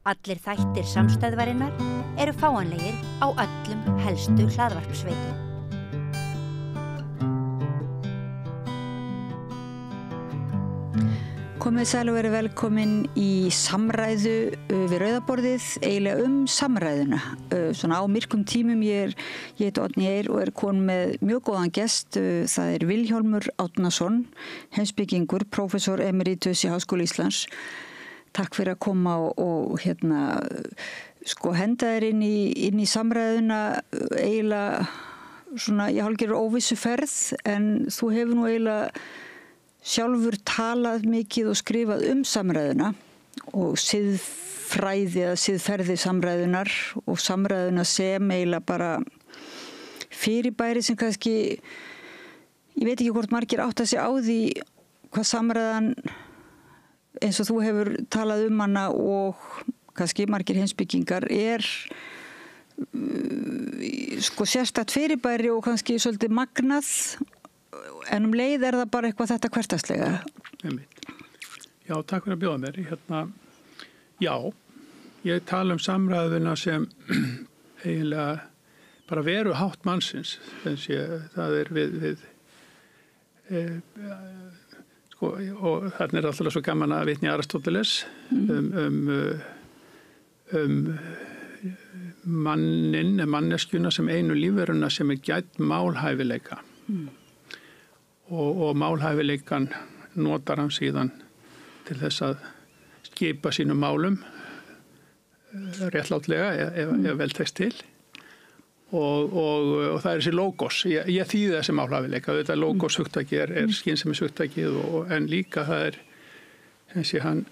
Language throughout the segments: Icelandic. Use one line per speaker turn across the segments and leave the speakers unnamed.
Allir þættir samstæðvarinnar eru fáanlegir á öllum helstu hlaðvarpsveitum.
Komið sæl og verið velkomin í samræðu við rauðaborðið, eiginlega samræðuna. Svona á myrkum tímum, ég heiti Oddný Eir og komin með mjög góðan gest. Það Vilhjálmur Árnason, heimspekingur, prófessor emeritus í Háskóla Íslands. Takk fyrir að koma og henda þér inn í samræðuna eiginlega svona, ég hálfgerður óvissu ferð, en þú hefur nú eiginlega sjálfur talað mikið og skrifað samræðuna og siðfræði eða siðferði samræðunar og samræðuna sem eiginlega bara fyrirbæri sem kannski, ég veit ekki hvort margir átta sig á því hvað samræðan eins og þú hefur talað hana og kannski margir heimspekingar sérstakt fyrirbæri og kannski svolítið magnað, en leið það bara eitthvað þetta hversdagslega.
Já, takk fyrir að bjóða mér. Já, ég tala samræðuna sem eiginlega bara veru hátt mannsins. Það við og þarna alltaf svo gaman að vitna í Aristóteles manneskjuna sem einu lífveruna sem gædd málhæfileika. Og málhæfileikan notar hann síðan til þess að skipa sínum málum réttlátlega ef vel tekst til og það þessi logos, ég þýði þessi málhæfileika, þetta logos hugtaki skynsemis hugtakið en líka það þessi hann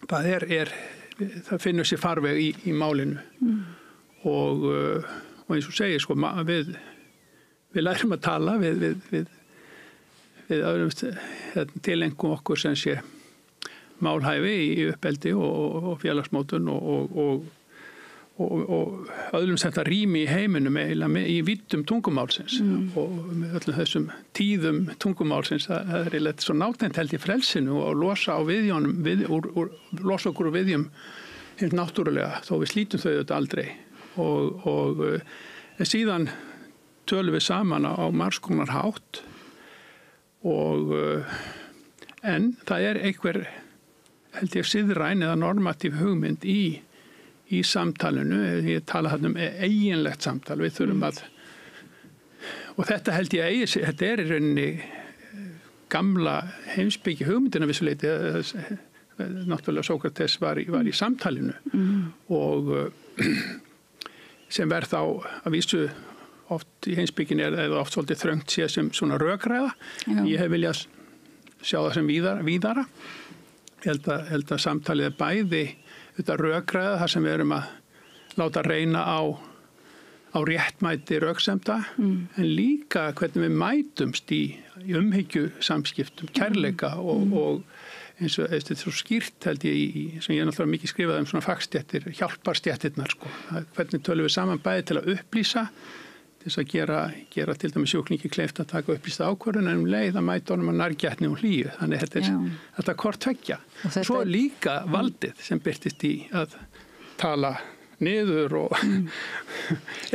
það finnur sér farveg í málinu og eins og segir við lærum að tala við öðrum tilengum okkur sem sé málhæfi í uppeldi og félagsmótun og öðrum þetta rými í heiminum í víddum tungumálsins og með öllum þessum tíðum tungumálsins það eiginlega svo nátengt held í frelsinu og losa okkur úr viðjum helt náttúrulega þó við slítum þau þetta aldrei og síðan tölum við saman á margskonar hátt en það einhver held ég siðræn eða normatív hugmynd í samtalinu, ég tala þarna eiginlegt samtal, við þurfum að og þetta held ég þetta í rauninni gamla heimspeki hugmyndina vissuleyti, náttúrulega Sókrates var í samtalinu og sem verð þá að vísu oft í heimspekin eða oft svolítið þröngt séð sem svona rökræða. Ég hef viljað sjá það sem víðara. Ég held að samtalið bæði þetta rökræða þar sem við erum að láta reyna á réttmæti röksemda en líka hvernig við mætumst í umhyggju samskiptum, kærleika og eins og þetta svo skýrt held ég sem ég náttúrulega mikið skrifað svona fagstéttir, hjálparstéttirnar hvernig tölum við saman bæði til að upplýsa til þess að gera til dæmis sjúklingi kleift að taka upplýsta ákvörðun en leið að mæta honum að nærgætni og hlýju. Þannig þetta hvort tveggja. Svo líka valdið sem birtist í að tala niður og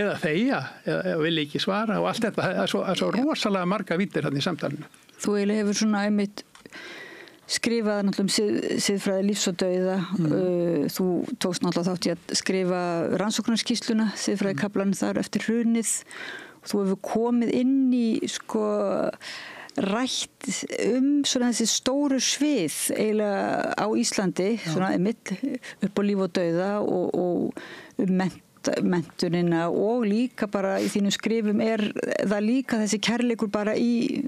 eða þegja eða vilja ekki svara og allt þetta. Það svo rosalega marga víddir þarna í samtalinu.
Þú eiginlega hefur svona einmitt skrifað náttúrulega siðfræði lífs og dauða. Þú tókst náttúrulega þátt í að skrifa rannsóknarskýrsluna, siðfræði kaflan þar eftir hrunið. Þú hefur komið inn í rætt svona þessi stóru svið eiginlega á Íslandi, svona einmitt upp á líf og dauða og menntunina og líka bara í þínum skrifum það líka þessi kærleikur bara í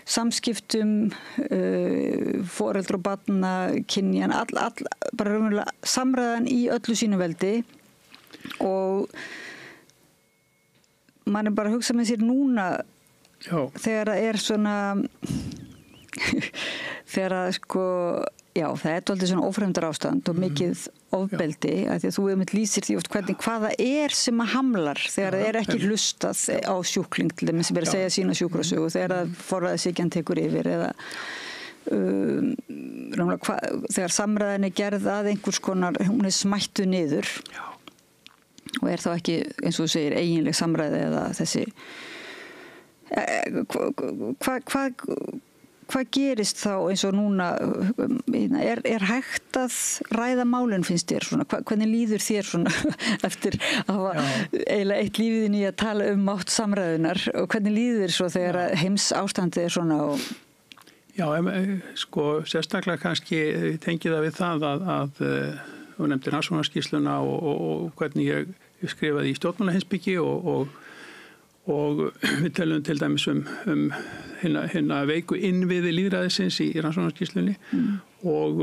samskiptum, foreldra og barna, kynjan, bara raunverulega samræðan í öllu sínu veldi og man bara að hugsa með sér núna þegar það svona þegar það alltaf svona ófremdar ástand og mikið ofbeldi, að því að þú lýsir því oft hvað það sem að hamlar þegar það ekki hlustað á sjúkling til þeim sem að segja sína sjúkrasögu þegar það forræðishyggjan tekur yfir eða þegar samræðin gerð að einhvers konar, hún smættu niður.
Já.
Og þá ekki, eins og þú segir, eiginleg samræði eða þessi hvað gerist þá eins og núna er hægt að ræða málin finnst þér svona, hvernig líður þér svona eftir að hafa eiginlega eitt lífið í að tala mátt samræðunar og hvernig líður þér svo þegar heims ástandið svona og
Já, sko sérstaklega kannski tengið það við það að þú nefndir rannsóknarskýrsluna og hvernig ég skrifaði í stjórnmálaheimspeki og við tölum til dæmis hérna veiku innviði lýðræðisins í rannsóknarskýrslunni og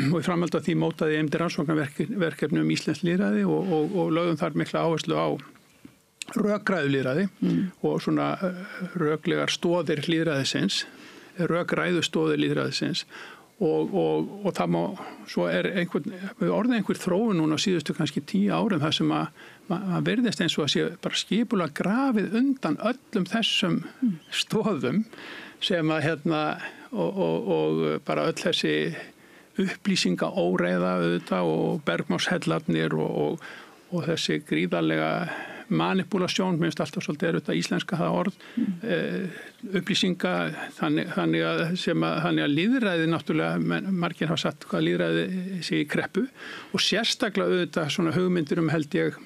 í framhaldi af því mótaði ég rannsóknarverkefni íslenskt lýðræði og lögðum þar mikla áherslu á rökræðu lýðræði og svona röklegar stoðir lýðræðisins, rökræðu stoðir lýðræðisins og það má, svo orðið einhver þróun núna á síðustu kannski 10 árum þar sem að verðist eins og að sé bara skipulega grafið undan öllum þessum stoðum sem að hérna og bara öll þessi upplýsinga óreiða auðvitað og bergmálshellarnir og þessi gríðarlega manipulasjón, minnst alltaf svolítið auðvitað íslenska það orð, upplýsinga, þannig að lýðræði náttúrulega, margir hafa sagt hvað lýðræði sé í kreppu og sérstaklega auðvitað svona hugmyndir held ég,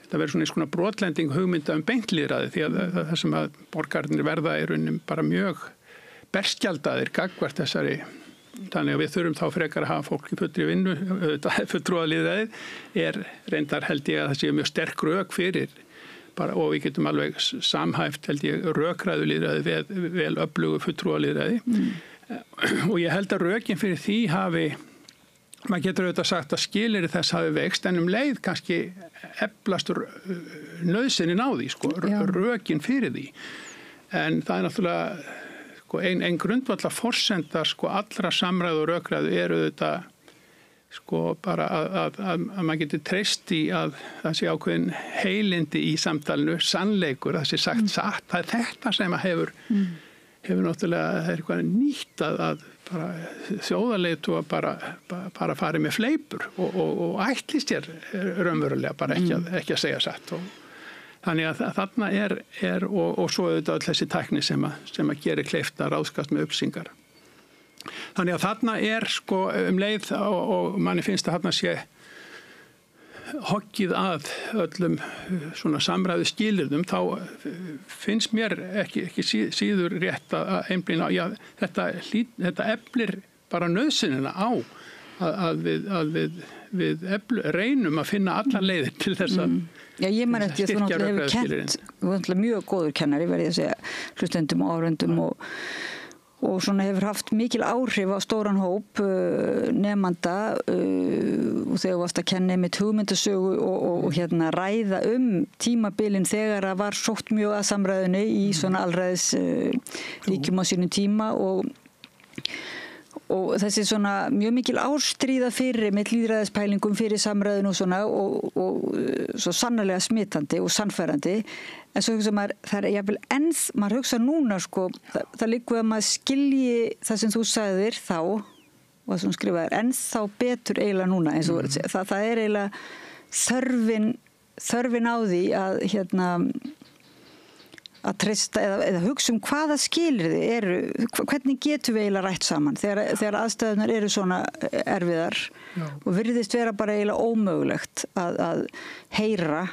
þetta verður svona eins konar brotlending hugmynda beint lýðræði því að það sem að borgarnir verða í rauninni bara mjög berskjaldaðir gagnvart þessari. Þannig að við þurfum þá frekar að hafa fólk í fullri vinnu, fulltrúalýðræðið reyndar held ég að það sé mjög sterk rök fyrir bara, og við getum alveg samhæft held ég rökræðu lýðræði vel öflugu fulltrúalýðræði og ég held að rökin fyrir því maður getur auðvitað sagt að skilyrði þess hafi veikst en leið kannski eflast nauðsynnin á því, sko, rökin fyrir því en það náttúrulega ein grundvallar forsenda sko allra samræðu og rökræðu auðvitað sko bara að maður getur treyst í að það sé ákveðin heilindi í samtalinu, sannleikur, það sé sagt satt, það þetta sem að hefur náttúrulega, það eitthvað nýtt að bara þjóðarleiðtoga bara farið með fleipur og ætlist raunverulega bara ekki að segja satt Þannig að þarna og svo auðvitað öll þessi tækni sem að gerir kleift að ráðskast með upplýsingar. Þannig að þarna sko leið og manni finnst að þarna sé hoggið að öllum svona samræðu skilyrðum, þá finnst mér ekki síður rétt að einblína á, þetta eflir bara nauðsynina á að við reynum að finna allar leiðir til þess að
Já, ég man eftir að þú náttúrulega hefur kennt, þú náttúrulega mjög góður kennari, verið að segja, hlustendum og áhorfendum og svona hefur haft mikil áhrif á stóran hóp nemanda og þegar þú varst að kenna með hugmyndasögu og hérna ræða tímabilin þegar það var sótt mjög að samræðunni í svona allræðis ríkjum á sínum tíma og þessi svona mjög mikil ástríða fyrir með lýðræðispælingum fyrir samræðun og svona og svo sannarlega smitandi og sannfærandi en svo hugsa maður, það jafnvel maður hugsa núna sko, það liggur að maður skilji það sem þú sagðir þá og það sem skrifaðir ennþá betur eiginlega núna eins og það eiginlega þörfin á því að hérna að treysta eða hugsa hvaða skilyrði hvernig getum við eiginlega rætt saman þegar aðstæðunar eru svona erfiðar og virðist vera bara eiginlega ómögulegt að heyra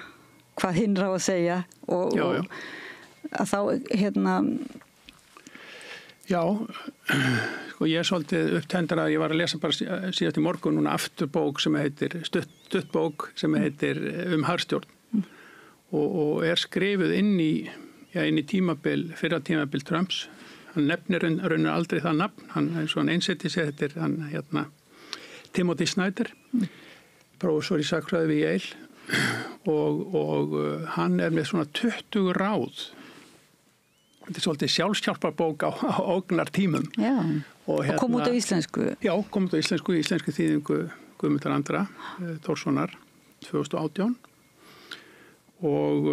hvað hinn á að segja og að þá hérna
Já, sko ég svolítið upptendur að ég var að lesa bara síðast í morgun núna aftur bók sem heitir stutt bók sem heitir harðstjórn og skrifuð inn í fyrra tímabil Trumps. Hann nefnir raunar aldrei það nafn, hann einsetti sér, þetta hann hérna Timothy Snyder, prófessor í sagnfræði við Yale og hann með svona 20 ráð. Þetta svolítið sjálfshjálparbók á ógnartímum.
Já, og kom út á íslensku.
Já, kom út á íslensku þýðingu Guðmundar Andra Tórssonar 2018 og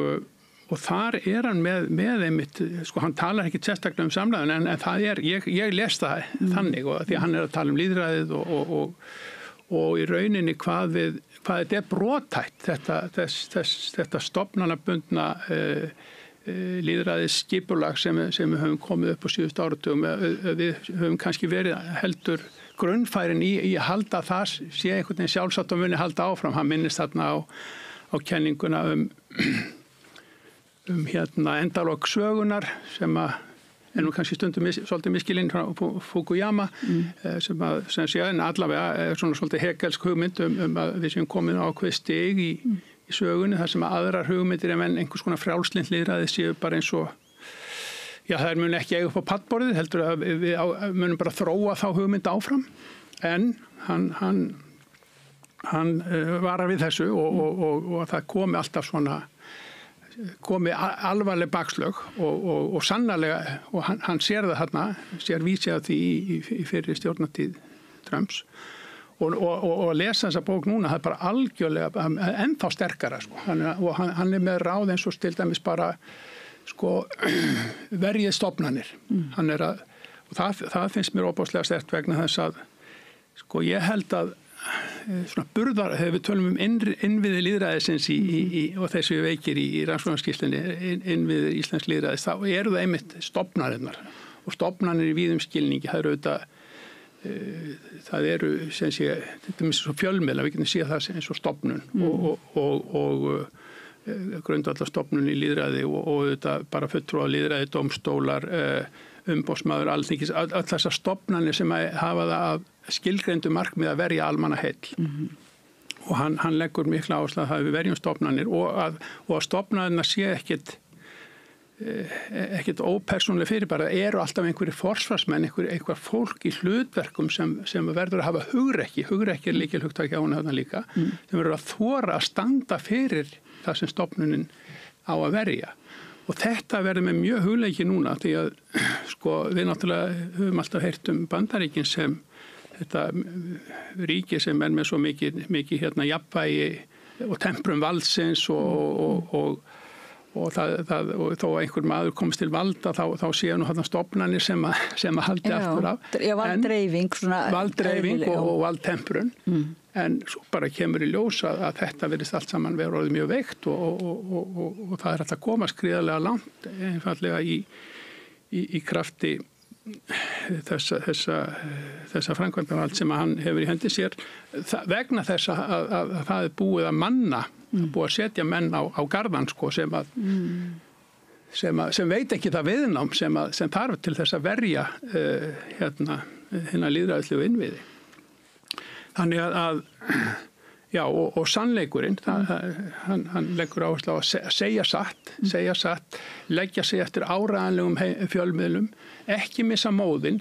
og þar hann með einmitt, sko hann talar ekki sérstaklega samræðun en það ég les það þannig og því að hann að tala lýðræðið og í rauninni hvað þetta brothætt þetta stofnanabundna lýðræðis skipulag sem við höfum komið upp á síðustu áratugum. Við höfum kannski verið heldur grunnfærin í að halda það sé einhvern veginn sjálfsagt og muni halda áfram. Hann minnist þarna á kenninguna endalok sögunar sem nú kannski stundum svolítið miskilinn frá Fukuyama sem sé en allavega svona svolítið hegelsk hugmynd að við séum komin á ákveð stig í sögunni þar sem aðrar hugmyndir en einhvers konar frjálslynt lýðræði séu bara eins og þær muni ekki eiga upp á pallborðið heldur að við munum bara þróa þá hugmynd áfram en hann varar við þessu og það komi alltaf svona alvarleg bakslög og sannarlega og hann sér það þarna sér vísi af því í fyrir stjórnartíð Trumps og lesa þessa bók núna það bara algjörlega ennþá sterkara sko. og hann með ráð eins og til dæmis bara sko verjið stofnanir hann og það finnst mér óbáslega sterkt vegna þess að sko ég held að svona burðar, þegar við tölum innviði lýðræðisins og þessu veikir í rannsóknarskýrslunni innviði íslensk lýðræðis, þá eru það einmitt stofnarinnar og stofnanir í víðum skilningi, það eru sem sé, þetta er svo fjölmiðla, við getum séð það eins og stofnun og grundvallarstofnun í lýðræði og þetta bara fulltrúa lýðræði, dómstólar, umboðsmaður, alþingis, öll þessar stofnanir sem hafa það að skilgreindu markmið að verja almannaheill. Og hann leggur mikla áherslu að það við verjum stofnanir og að stofnanirna sé ekkert ópersónuleg fyrirbæri, eru alltaf einhverjir forsvarsmenn, einhver fólk í hlutverkum sem verður að hafa hugrekki er lykilhugtak hjá hana líka, sem verður að þora að standa fyrir það sem stofnunin á að verja. Og þetta verður með mjög hugleiki núna því að sko við náttúrulega höfum alltaf heyrt Bandaríkin sem þetta ríki sem með svo mikið jafnvægi og temprum valdsins og þó einhver maður komst til valda þá séu nú þarna stofnanir sem að haldi aftur af.
Já, valdreifing
og valdtemprun. En svo bara kemur í ljós að þetta verðist allt saman vera orðið mjög veikt og það hægt að koma skriðarlega langt einfallega í krafti þessa framkvæmdarvald sem hann hefur í hendi sér vegna þess að það er búið að manna, búið að setja menn á garðan sko, sem veit ekki það viðnám sem þarf til þess að verja hérna lýðræðislegu innviði. Þannig að já, og sannleikurinn, hann leggur áherslu á að segja satt, leggja sig eftir áreiðanlegum fjölmiðlum, ekki missa móðinn,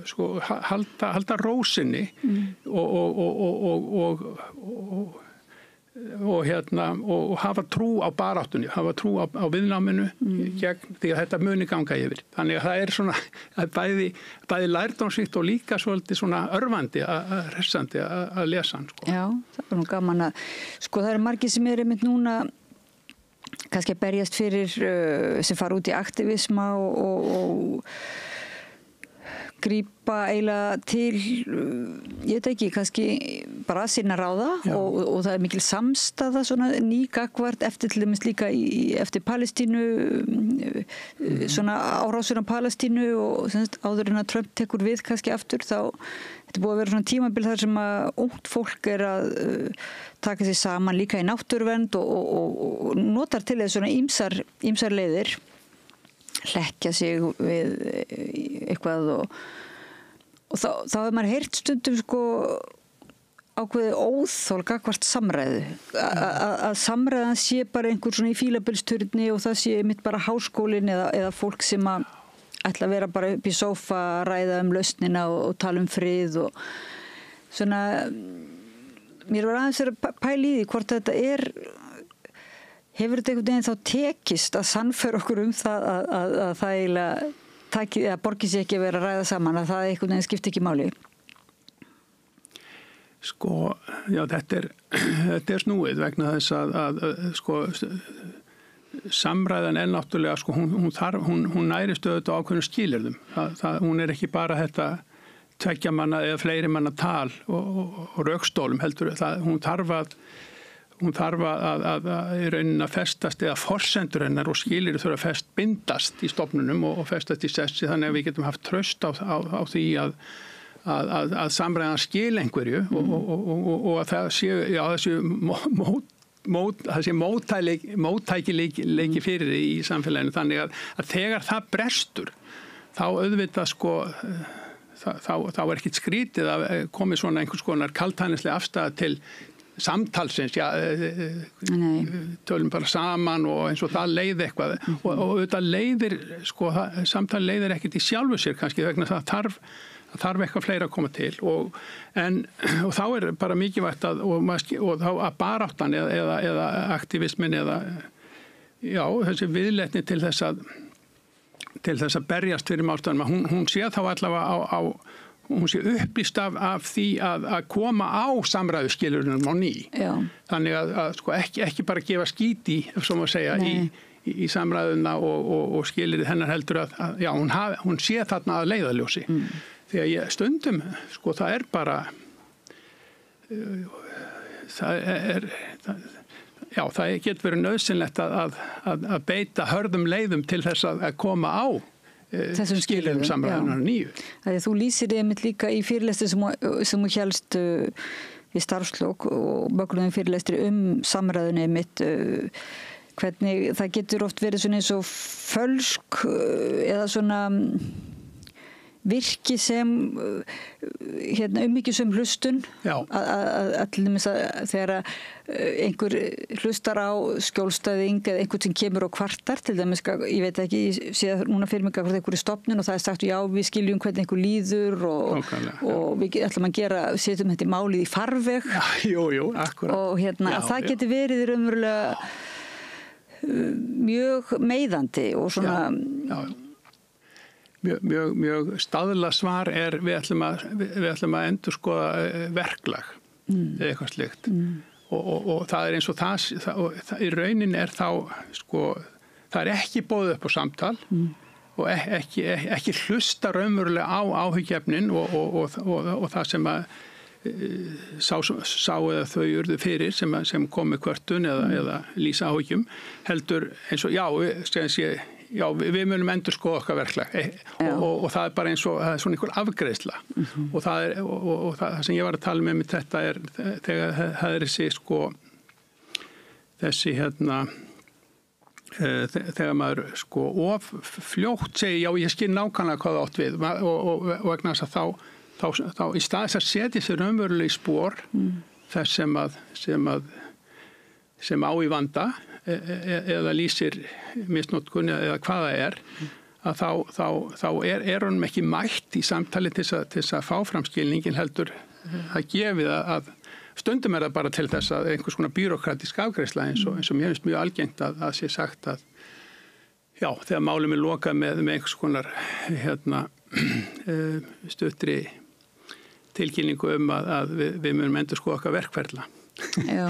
sko, halda rósinni og hafa trú á baráttunni, hafa trú á viðnáminu gegn því að þetta muni ganga yfir. Þannig að það er svona bæði lærdómsríkt og líka svolítið svona örvandi, hressandi að lesa hann. Sko.
Já, það er nú gaman að, sko það eru margir sem einmitt núna kannski að berjast fyrir sem fara út í aktivisma og grípa eiginlega til, ég veit ekki, kannski bara sinna ráða og það er mikil samstaða svona nýgagvart eftir til dæmis líka eftir Palestínu, svona árásir á Palestínu og áður en að Trump tekur við kannski aftur þá, þetta er búið að vera svona tímabil þar sem að ungt fólk er að taka sig saman líka í náttúruvernd og notar til þess svona ýmsar leiðir hlekkja sig við eitthvað og þá hefur maður heyrt stundum sko ákveðið óþol gagnvart samræðu að samræðan sé bara einhver svona í fílabilsturni og það sé mitt bara háskólinn eða fólk sem að ætla að vera bara upp í sófa að ræða lausnina og tala frið og svona mér var aðeins að pæla í því hvort þetta hefur þetta einhvern veginn þá tekist að sannfæra okkur það að það eiginlega borgir sér ekki að vera að ræða saman að það einhvern veginn skipti ekki máli?
Sko, já, þetta er snúið vegna þess að sko samræðan náttúrulega, sko, hún nærist auðvitað á ákveðnum skilyrðum. Hún ekki bara þetta tveggja manna eða fleiri manna tal og rökstólum heldur. Hún þarf að í rauninni að festast eða forsendur hennar og skilyrði þurfa að bindast í stofnunum og festast í sessi þannig að við getum haft traust á því að samræðan skil einhverju og að það sé móttækileiki fyrir í samfélaginu þannig að þegar það brestur þá auðvitað sko þá ekki skrítið að komi svona einhvers konar kaldhæðnislega afstæða til samtalsins, tölum bara saman og eins og það leiði eitthvað og auðvitað leiðir, sko, samtal leiðir ekkert í sjálfu sér kannski vegna það þarf eitthvað fleira að koma til og þá bara mikilvægt og þá að baráttan eða aktivismin eða þessi viðleitni til þess að berjast fyrir málstæðum hún sé þá allavega hún sé upplýst af því að koma á samræðuskilurinn á ný. Já. Þannig að sko ekki bara gefa skít í, ef svo má segja, í samræðuna og skilurinn hennar heldur að hún sé þarna að leiðarljósi. Því að stundum, sko, það bara, það getur verið nauðsynlegt að beita hörðum leiðum til þess að koma á þessum skilurðum samræðunar nýju.
Þegar þú lýsir einmitt líka í fyrirlestri sem þú hélst í starfslok og mögulegum fyrirlestri samræðunni einmitt hvernig það getur oft verið svona eins og fölsk eða svona virki sem ummyggjusum hlustun þegar einhver hlustar á skjólstæðing eða einhvern sem kemur og kvartar til dæmis, ég veit ekki, ég sé núna fyrir mig hvort einhverju stofnun og það sagt já við skiljum hvernig einhver líður og við ætlum að setjum þetta í málið í farveg
akkurat
og það getur verið raunverulega mjög meiðandi og svona
Mjög staðla svar við ætlum að endurskoða verklag eða eitthvað slíkt og það eins og það í raunin þá sko það ekki boðið upp á samtal og ekki hlusta raunverulega á áhyggjefnin og það sem að sá eða þau urðu fyrir sem kom með kvörtun eða lýsa áhyggjum heldur eins og við munum endurskoða okkar verklag og það bara eins og það svona einhver afgreiðsla og það sem ég var að tala með þetta þegar það þessi sko þessi þegar maður sko of fljótt segi ég skil nákvæmlega hvað það átt við og vegna þess að þá í stað þess að setja sér raunverulega í spor þess sem á í vanda eða lýsir misnotkun eða hvaða að þá honum ekki mætt í samtali til þess að fá fram skilningin heldur að gefið að stundum það bara til þess að einhvers konar býrókratísk afgreiðsla eins og mér finnst mjög algengt að sé sagt að þegar málum lokað með einhvers konar stuttri tilkynningu að við munum endurskoða okkar verkferla.
Já,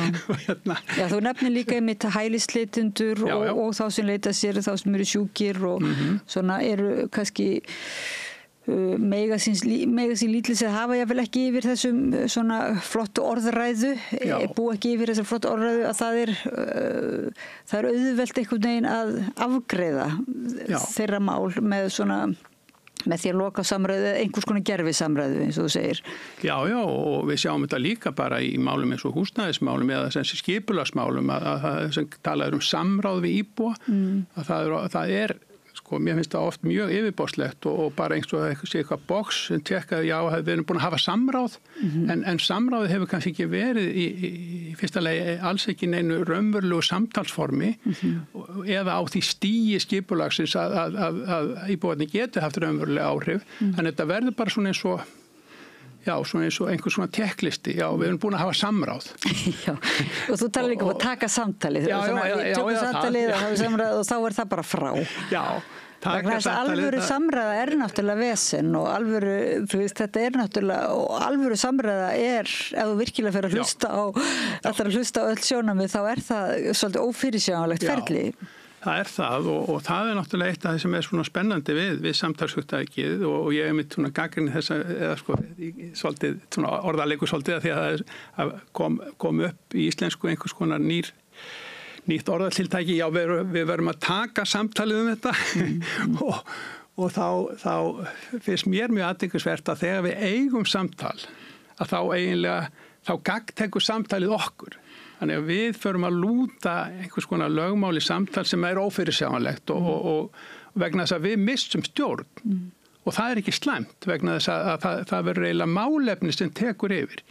þú nefnir líka einmitt hælisleitendur og þá sem leita sér, þá sem eru sjúkir og svona eru kannski mega sín lítlýs að hafa jáfnvel ekki yfir þessum svona flottu orðræðu, búa ekki yfir þessum flottu orðræðu að það er auðvelt einhvern veginn að afgreiða þeirra mál með því að loka samræðu, einhvers konar gerfi samræðu eins og þú segir.
Já, og við sjáum þetta líka bara í málum eins og húsnæðismálum eða þessi skipulagsmálum að sem talaður samráð við íbúa, að það sko, mér finnst það oft mjög yfirborðslegt og bara eins og eitthvað box sem tjekka, við erum búin að hafa samráð en samráðið hefur kannski ekki verið í fyrsta lagi alls ekki neinu raunverulegu samtalsformi eða á því stigi skipulagsins að íbúarnir geti haft raunverulega áhrif en þetta verður bara svona eins og svona eins og einhver svona tekklisti, við erum búin að hafa samráð.
Og þú talar líka um að taka samtalið. Samtalið og þá það bara frá. Alvöru samræða náttúrulega vesen og alvöru, þú veist, þetta náttúrulega, og alvöru samræða ef þú virkilega fer að hlusta á öll sjónarmið, þá það svolítið ófyrirsjáanlegt ferli.
Það er það og það náttúrulega eitt af það sem svona spennandi við samtalshugtakið og ég mitt svona gagnrýni þessa, eða svolítið, svona orðaleikur svolítið að því að það kom upp í íslensku einhvers konar nýtt orðatiltæki, já við verum að taka samtalið þetta og þá finnst mér mjög athyglisvert að þegar við eigum samtal að þá gagntekur samtalið okkur. Þannig að við förum að lúta einhvers konar lögmáli samtal sem ófyrirsjáanlegt og vegna þess að við missum stjórn og það er ekki slæmt vegna þess að það verður eiginlega málefni sem tekur yfir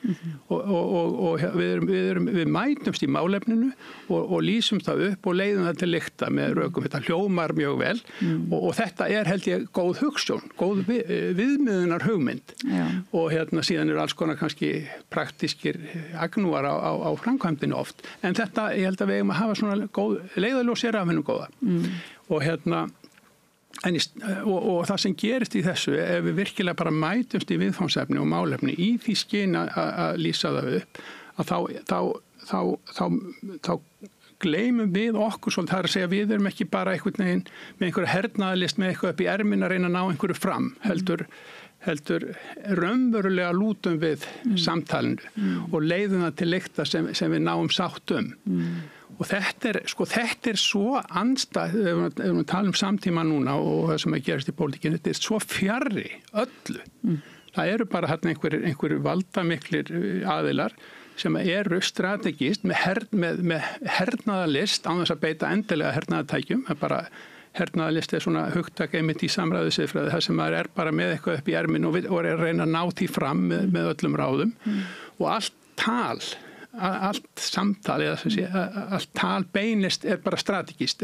og við mætumst í málefninu og lýsum það upp og leiðum það til lykta með rökum. Þetta hljómar mjög vel og þetta er held ég góð hugsjón, góð viðmiðunar hugmynd og síðan eru alls konar kannski praktískir agnúar á framkvæmdinu oft. En þetta ég held að við eigum að hafa svona góð leiðarljós af hennum góða og og það sem gerist í þessu ef við virkilega bara mætumst í viðfangsefni og málefni í því skyni að lýsa það upp að þá gleymum við okkur svolítið, það er að segja við erum ekki bara einhvern veginn með einhverja hernaðarlist með eitthvað upp í ermin að reyna að ná einhverju fram heldur raunverulega lútum við samtalinu og leiðum það til lykta sem við náum sátt og þetta er svo andstæð, ef við tala samtíma núna og það sem að gerast í pólitíkinni, þetta er svo fjarri öllu. Það eru bara hérna einhverju valdamiklir aðilar sem eru strategist með hernaðarlist án þess að beita endilega hernaðartækjum. Bara hernaðarlist er svona hugtak einmitt í samræðusiðfræði þar sem maður er bara með eitthvað upp í erminu og er að reyna að ná því fram með öllum ráðum og allt samtal eða allt tal beinist er bara strategist,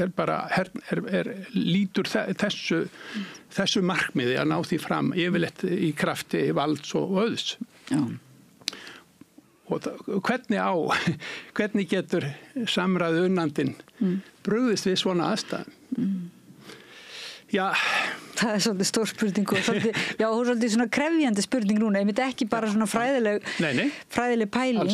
lítur þessu markmiði að ná því fram yfirleitt í krafti valds og auðs. Já. Og hvernig getur samræðu unnandinn brugðist við svona aðstæðum? Já.
Það er svolítið stór spurning og svolítið svona krefjandi spurning núna. Ég myndi ekki bara svona fræðileg pæling.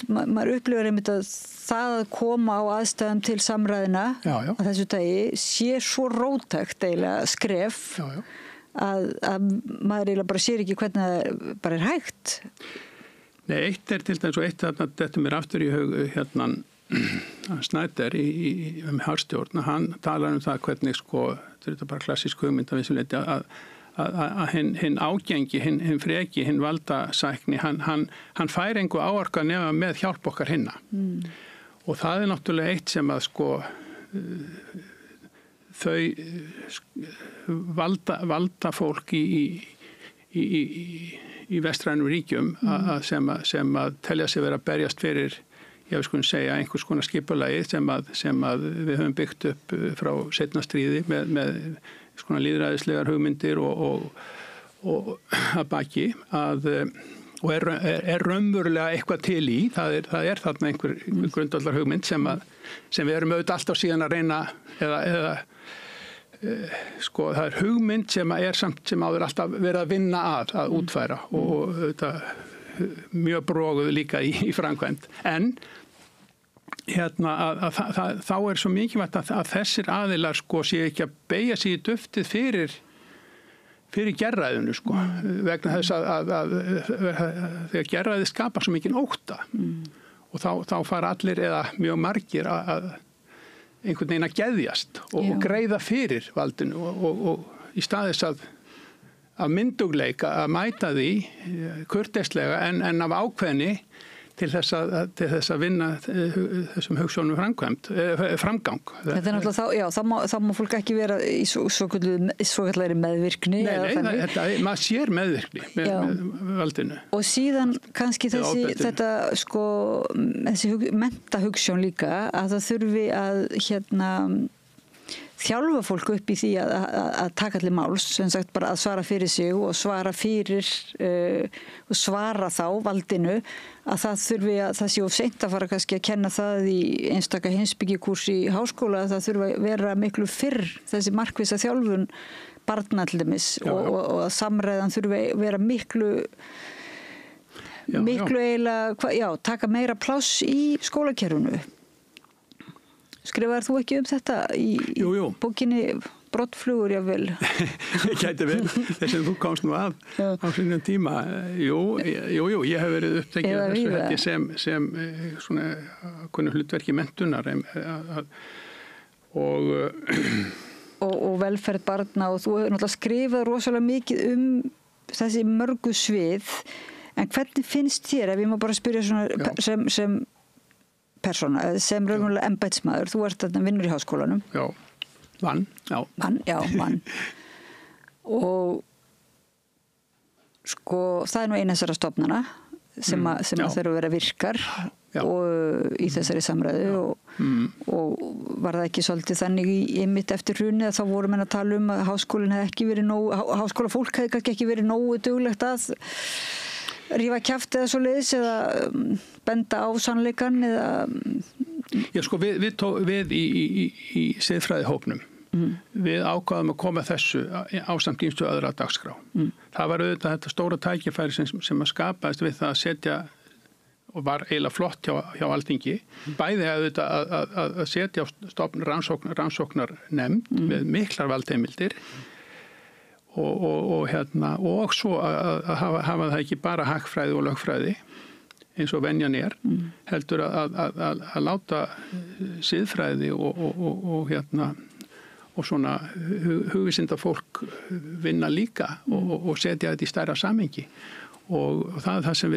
Maður upplifir einmitt að það að koma á aðstæðum til samræðina að þessu dagi sé svo róttækt eiginlega skref að maður eiginlega bara sér ekki hvernig það bara er hægt.
Nei, eitt er til dæmis og eitt þetta mér aftur í hug Snæder í harstjórn, hann talar það hvernig þetta er bara klassísk hugmynd að vissuleyti að hinn ágengi, hinn freki, hinn valdasækni, hann fær engu áorka nema með hjálp okkar hinna. Og það er náttúrulega eitt sem að þau valda fólk í vestrænum ríkjum sem að telja sig vera að berjast fyrir ég skulle segja einhvers konar skipulagi sem að við höfum byggt upp frá seinna stríði með svona lýðræðislegar hugmyndir og að baki og er raunverulega eitthvað til í það er þarna einhver grundvallar hugmynd sem við erum auðvitað alltaf síðan að reyna eða það er hugmynd sem er samt sem áður alltaf verið að vinna að útfæra og auðvitað mjög broguð líka í framkvæmd. En þá er svo mikilvægt að þessir aðilar sé ekki að beygja sig í duftið fyrir gerræðinu vegna þess að þegar gerræði skapar svo mikinn ótta og þá fara allir eða mjög margir að einhvern veginn að geðjast og greiða fyrir valdinu og í staðis að myndugleika að mæta því kurteislega en af ákveðni til þess að vinna þessum hugsjónum framgang.
Þetta er náttúrulega þá má fólk ekki vera í svokallari meðvirkni.
Nei, maður sér meðvirkni með valdinu.
Og síðan kannski þessi menntahugsjón líka að það þurfi að þjálfa fólk upp í því að taka allir máls, sem sagt bara að svara fyrir sig og svara fyrir og svara þá valdinu að það þurfi að það sé of seint að fara kannski að kenna það í einstaka heimspekikúrs í háskóla að það þurfi að vera miklu fyrr þessi markvissa þjálfun barna til dæmis og að samræðan þurfi að vera miklu eiginlega, taka meira pláss í skólakerfinu. Skrifaðir þú ekki þetta í bókinni Brottflugur, jável?
Gæti vel, þess að þú komst nú að á sínum tíma. Jú, ég hef verið upptekið af þessu hætti sem svona kunni hlutverki menntunar
og velferð barna, og þú hefur náttúrulega skrifað rosalega mikið þessi mörgu svið, en hvernig finnst þér, ef ég má bara spyrja svona sem persóna, sem raunverulega embættismaður, þú ert þarna vinnur í háskólanum.
Já, vann.
Og sko, það er nú eina þessara stofnana sem að þurfa að vera virkar og í þessari samræðu og var það ekki svolítið þannig einmitt eftir hrunið að þá voru menn að tala að háskólinn hefði ekki verið nógu, háskólafólk hefði kannski ekki verið nógu duglegt að rífa kjaft eða svoleiðis eða benda á sannleikann eða...
Já, sko, við í siðfræðihópnum, við ákvaðum að koma þessu ásamt ýmsu öðra dagskrá. Það var auðvitað þetta stóra tækifæri sem að skapaðist við það að setja, og var eiginlega flott hjá Alþingi, bæði að setja á stofn rannsóknarnefnd með miklar valdheimildir og svo að hafa það ekki bara hagfræði og lögfræði eins og venjan heldur að láta siðfræði og svona hugvísinda fólk vinna líka og setja þetta í stærra samhengi. Og það er það sem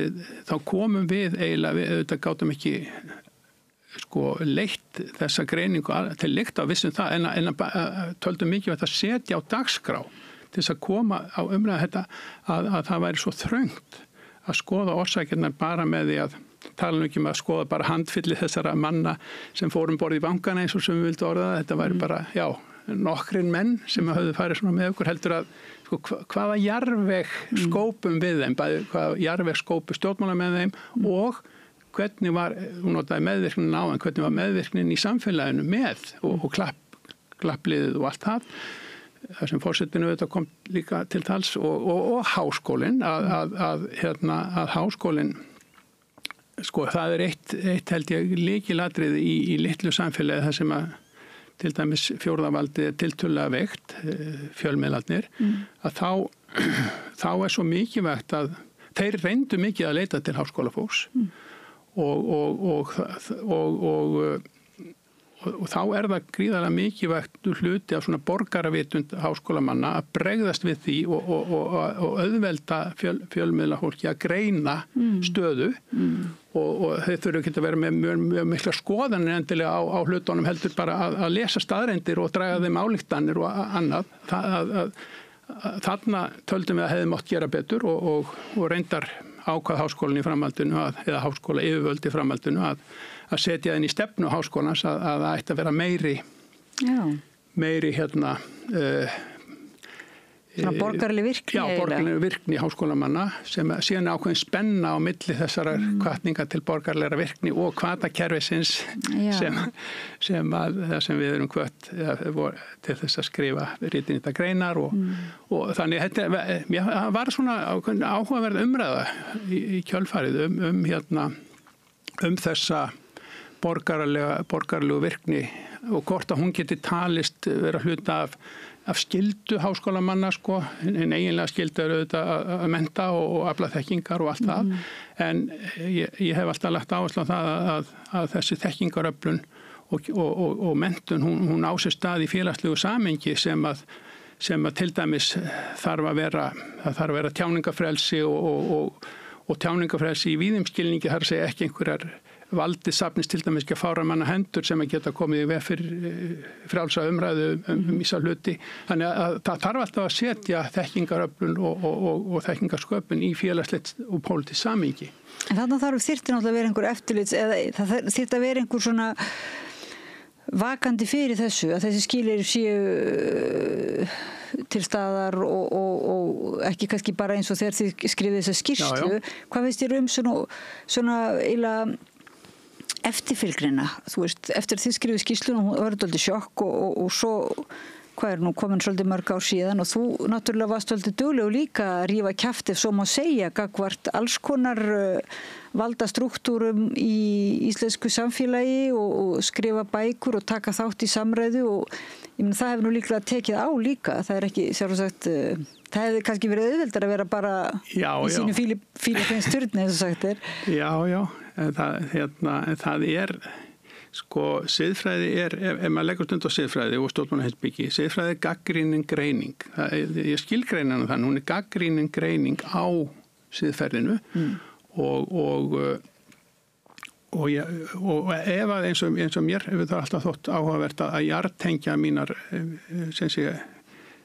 þá komum við eiginlega, við auðvitað gátum ekki leitt þessa greiningu til lykta og vissum það, en töldum mikið að setja á dagskrá til þess að koma á umræða þetta að það væri svo þröngt að skoða orsakirnar bara með því að tala ekki um að skoða bara handfylli þessara manna sem fórum borð í bankana eins og sem við vildu orða þetta væri bara, nokkrin menn sem höfðu farið svona með okkur heldur að hvaða jarðveg skópum við þeim, hvaða jarðveg skópu stjórnmála með þeim og hvernig var, hún notaði meðvirknin á en hvernig var meðvirknin í samfélaginu með og klappliðið og allt það sem forsetinu auðvitað kom líka til tals og háskólinn að háskólinn það er eitt held ég lykilatriði í litlu samfélagi þar sem að til dæmis fjórðavaldið er tiltölulega veikt fjölmiðlarnir að þá er svo mikilvægt að þeir reyndu mikið að leita til háskólafólks og þá er það gríðarlega mikilvægt hluti af svona borgaravitund háskólamanna að bregðast við því og auðvelda fjölmiðlafólki að greina stöðu og þeir þurfa ekki að vera með mjög mikla skoðanir endilega á hlutunum heldur bara að lesa staðreyndir og draga þeim ályktanir og annað. Þarna töldum við að hefði mátt gera betur og reyndar ákvað háskólinn í framhaldinu eða háskóla yfirvöld í framhaldinu að setja inn í stefnu háskólans að það ætti að vera meiri
borgarleg virkni.
Já, borgarleg virkni háskólamanna sem síðan ákveðin spenna á milli þessara hvatninga til borgarlegra virkni og hvatakerfisins sem við erum hvött til þess að skrifa ritinýta greinar og þannig þetta var svona áhugaverð umræða í kjölfarið þessa borgarlegu virkni og hvort að hún geti talist vera hluta af skyldu háskólamanna en eiginlega skyldu eru auðvitað að mennta og afla þekkingar og allt það en ég hef alltaf lagt áherslu á það að þessi þekkingaröflun og menntun hún á sér stað í félagslegu samhengi sem að til dæmis þarf að vera tjáningafrelsi og tjáningafrelsi í víðum skilningi þarf að segja ekki einhverjar valdið safnist til dæmis ekki að fára manna hendur sem að geta komið í veg fyrir frjálsa umræðu ísa hluti. Þannig að það þarf alltaf að setja þekkingaröflun og þekkingarsköpun í félagslegt og pólitískt samhengi.
En þannig þyrfti náttúrulega að vera einhver eftirlits eða það þyrfti að vera einhver svona vakandi fyrir þessu að þessi skilyrði séu til staðar og ekki kannski bara eins og þegar þið skrifið þessa skýrslu. Hvað finnst þér svona eiginlega eftirfylgnina, þú veist, eftir þið skrifið skýrsluna hún var þetta sjokk og svo hvað nú komin svolítið mörg ár síðan og þú náttúrulega varst svolítið duglegur líka að rífa kjaft ef svo má segja gagvart alls konar valdastruktúrum í íslensku samfélagi og skrifa bækur og taka þátt í samræðu og ég meina það hefur nú líklega tekið á líka, það ekki sjálfsagt, það hefði kannski verið auðveldar að vera bara í sínu fílapeinsturni eins og sagt er.
Já, það sko, siðfræði ef maður leggur stund á siðfræði og stjórnmálaheimspeki, siðfræði gagnrýnin greining. Ég skilgreina hana þannig, hún gagnrýnin greining á siðferðinu og ef að eins og mér hefur það alltaf þótt áhugavert að jartengja mín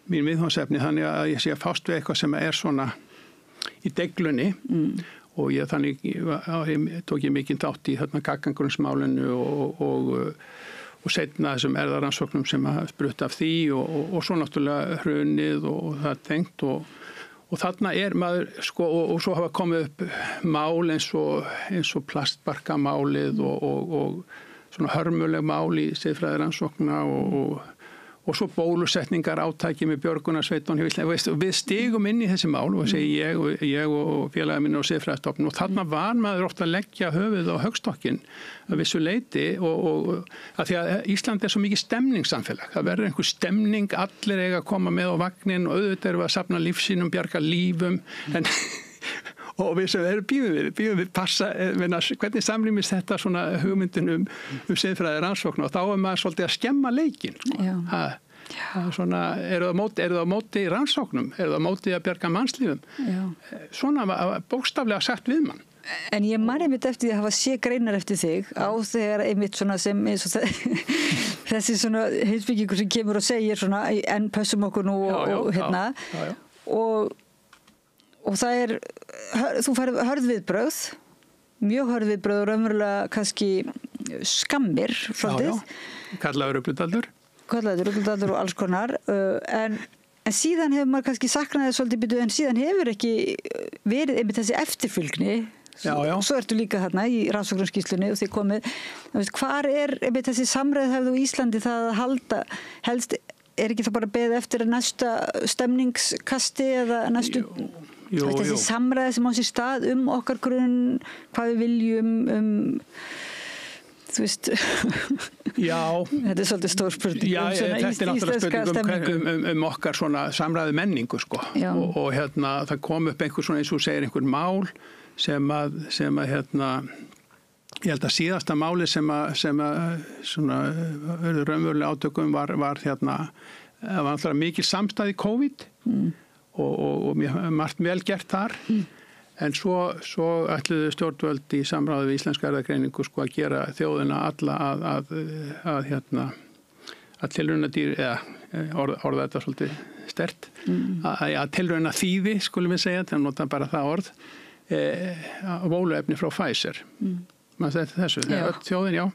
viðfangsefni þannig að ég sé að fást við eitthvað sem svona í deglunni og þannig tók ég mikinn þátt í gagngrunnsmálinu og seinna þessum erfðarannsóknum sem að sprutta af því og svo náttúrulega hrunið og það tengt og þarna maður sko og svo hafa komið upp mál eins og plastbarkamálið og svona hörmuleg mál í siðfræðirannsókna og svo bólusetningar átaki með björgunarsveitunum við stigum inn í þessi mál og segi ég og félagar minni á siðfræðistofnun og þarna var maður oft að leggja höfuð á höggstokkinn að vissu leyti og að því að Ísland svo mikið stemningssamfélag, það verður einhver stemning, allir eiga að koma með á vagnin og auðvitað erum við að safna lífsínum, bjarga lífum og við sem býðum við passa, hvernig samrýmist þetta svona hugmyndin siðfræði rannsókn og þá maður svolítið að skemma leikinn. Eru það á móti rannsóknum? Eru það á móti að bjarga mannslífum? Svona bókstaflega sagt við mann.
En ég man einmitt eftir því að hafa sé greinar eftir þig á þegar einmitt svona sem eins og þessi svona heimspekingur sem kemur og segir svona en pössum okkur nú og hérna og það þú færð hörð viðbrögð, mjög hörð viðbrögð og raunverulega kannski skammir svolítið.
Kallaður ruglutaldur og alls konar. En síðan hefur maður kannski saknaði svolítið en síðan hefur ekki verið einmitt þessi eftirfylgni. Svo ertu líka þarna í rannsóknarskýrslunni og þið komið. Hvar einmitt þessi samræð hefðu í Íslandi það að halda helst? Ekki það bara beðið eftir næsta stemningskasti eða næstu... Þessi samræði sem á sér stað okkar grunn, hvað við viljum þú veist þetta svolítið stór spurning þetta náttúrulega spurning okkar svona samræði menningu sko og það kom upp einhver svona eins og segir einhver mál sem að ég held að síðasta máli sem að svona raunverulega átökum var alltaf mikil samstæð í COVID og margt vel gert þar en svo ætluðu stjórnvöld í samráði við Íslenska erfðagreiningu sko að gera þjóðina alla að tilraunadýr eða orða þetta svolítið sterkt að tilrauna þýði skulum við segja, þannig að nota bara það orð bóluefni frá Pfizer maður þetta þessu, öll þjóðin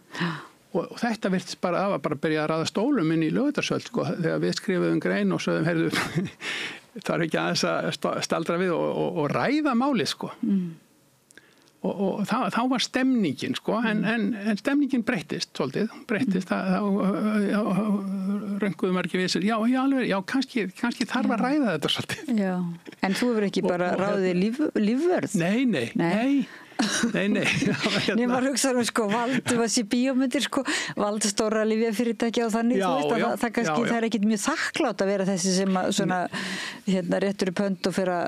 og þetta virtist bara að byrja að raða stólum inn í Laugardalshöll sko, þegar við skrifuðum grein og sögðum heyrðu það ekki aðeins að staldra við og ræða máli sko og þá var stemningin sko en stemningin breyttist svolítið, rönguðum ekki við sér já, kannski þarf að ræða þetta svolítið
En þú hefur ekki bara ráðið lífvörð?
Nei
Nefnum að hugsa sko Vald var sér bíómyndir sko Vald stóra lyfjafyrirtæki og þannig það kannski það ekkit mjög þakklátt að vera þessi sem að svona réttur upp hönd og fyrir að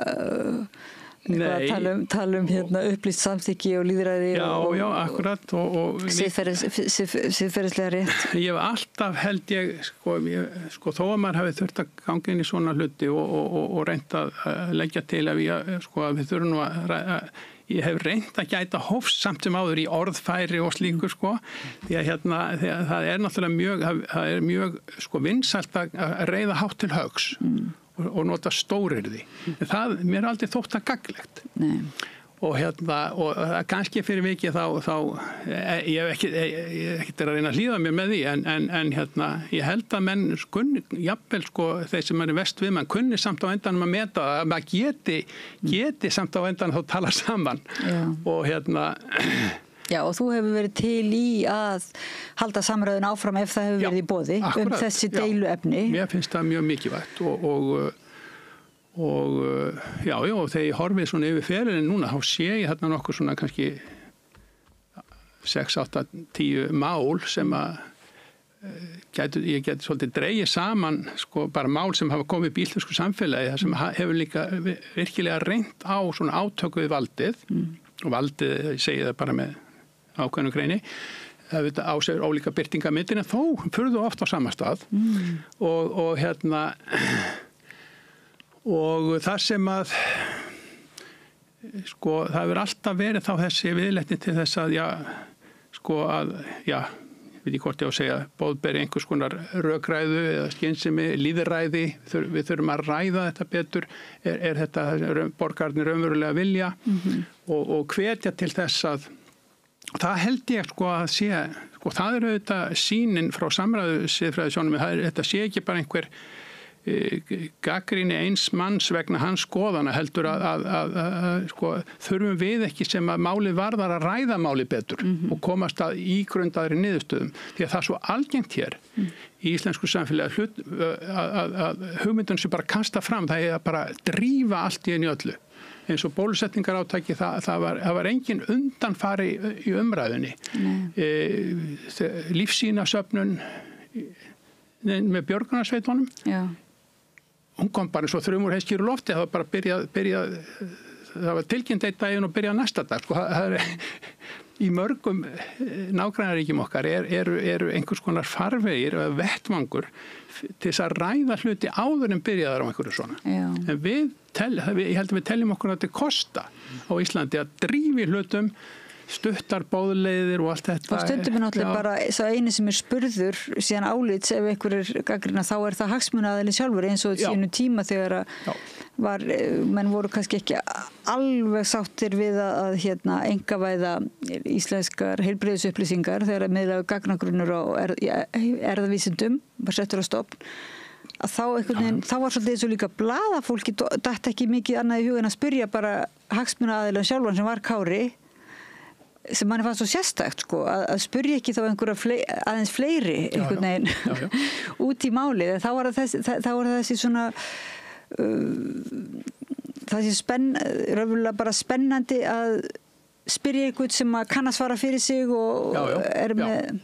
tala upplýst samþykki og lýðræði
Já, akkurat og
siðferðislega rétt
Ég hef alltaf held ég sko þó að maður hafi þurft að ganga inn í svona hluti og reynt að leggja til að við þurfum nú að ég hef reynt að gæta hófs samt sem áður í orðfæri og slíku sko því að það náttúrulega mjög sko vinsælt að reiða hátt til högs og nota stórirði en það mér aldrei þótt það gagnlegt og kannski fyrir vikið þá ég hef ekki að reyna að hlýða mér með því en ég held að menn kunni, jafnvel sko þeir sem eru vest við mann kunni samt á endanum að meta að maður geti samt á endanum þá tala saman og
Já, og þú hefur verið til í að halda samræðun áfram ef það hefur verið í boði þessi deiluefni.
Mér finnst það mjög mikilvægt og þegar ég horfið svona yfir ferilinn núna, þá sé ég þarna nokkuð svona kannski 6, 8, 10 mál sem að ég geti svolítið dreigið saman sko bara mál sem hafa komið upp í íslensku samfélagi þar sem hefur líka virkilega reynt á svona átöku við valdið og valdið, ég segi það bara með ákveðnu greini, það veit á sér ólíka birtingamyndir en þó furðu oft á sama stað og það sem að sko það hefur alltaf verið þá þessi viðleitni til þess að ég veit ekki hvort ég á að segja, boðberi einhvers konar rökræðu eða skynsemi, líðræði, við þurfum að ræða þetta betur, er þetta borgarnir raunverulega vilja og hvetja til þess að það held ég sko að sé, sko það er auðvitað sýnin frá samræðu siðfræðisjónum, þetta sé ekki bara einhver gagnrýni eins manns vegna hans skoðana heldur að sko, þurfum við ekki sem að málið varðar að ræða málið betur og komast að ígrundaðri niðurstöðum því að það er svo algengt hér í íslensku samfélagi að hugmyndun sem bara kasta fram, það er að bara drífa allt í einu öllu eins og bólusetningarátaki það var engin undanfari í umræðunni lífsýnasöfnun með björgunarsveitunum hún kom bara eins og þrumur heiskir úr lofti, það var bara byrjað það var tilkynnt einn daginn og byrjað næsta dag sko, það í mörgum nágrannaríkjum okkar eru einhvers konar farvegir eða vettvangur til þess að ræða hluti áður en byrjaðar á einhverju svona en ég held að við teljum okkur að þetta kosta á Íslandi að drífi hlutum stuttar bóðleiðir og allt þetta.
Og stundum er náttúrulega bara svo eini sem er spurður síðan álits ef einhver er gagnrýna þá er það hagsmunaaðili sjálfur eins og sínu tíma þegar menn voru kannski ekki alveg sáttir við að einkavæða íslenskar heilbrigðisupplýsingar þegar að miðlaðu gagnagrunnur á erfðavísindum var settur á stofn að þá einhvern veginn, þá var svolítið eins og líka blaðafólki datt ekki mikið annað í hugin að spyrja bara hagsmunaaðilann sjálfan sem var Kári sem manni fannst svo sérstakt sko, að spyrja ekki þá einhverja aðeins fleiri einhvern veginn út í málið þá var þessi svona þessi raunverulega bara spennandi að spyrja einhvern sem að kann að svara fyrir sig og er með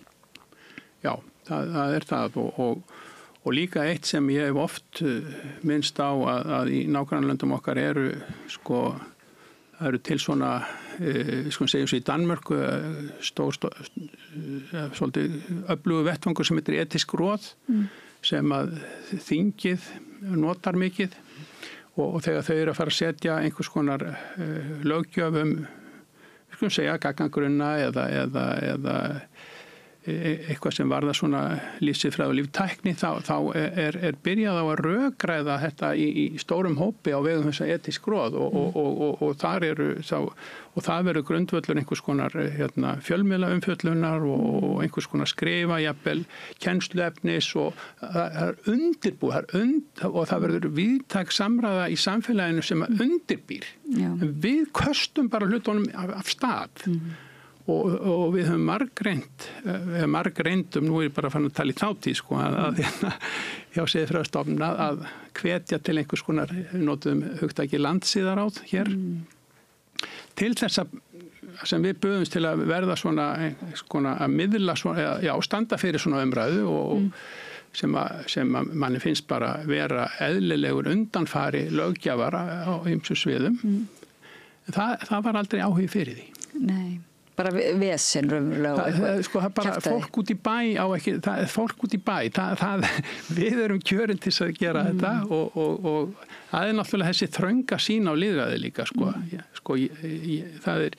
Já, það er það og líka eitt sem ég hef oft minnst á að í nágrannalöndum okkar eru sko það eru til svona, sko segjum svo í Danmörku, svolítið öflugu vettvangur sem heitir etisk ráð sem að þingið notar mikið og þegar þau eru að fara að setja einhvers konar löggjöf við skulum segja gagnagrunna eða eitthvað sem varða svona lífsiðfræði og líftækni þá er byrjað á að rökræða þetta í stórum hópi á vegum þessa etisk ráð og það verður grundvöllur einhvers konar fjölmiðla umfjöllunar og einhvers konar skrifa, jafnvel kennsluefnis og það er undirbúið og það verður víðtæk samræða í samfélaginu sem undirbýr. Við köstum bara hlutunum af stað. Og við höfum margreyndum, nú er ég bara fann að tala í þátíð sko, að hjá siðfræðistofnun að hvetja til einhvers konar, við notum hugtaki landsíðaráð hér, til þess að sem við buðumst til að verða svona að miðla svona, standa fyrir svona umræðu og sem að manni finnst bara vera eðlilegur undanfari löggjafar á ýmsum sviðum. Það var aldrei áhugi fyrir því.
Nei. Bara vesen raunverulega
sko það bara fólk út í bæ á ekki fólk út í bæ við erum kjörin til að gera þetta og það er náttúrulega þessi þrönga sýn á lýðræði líka sko það er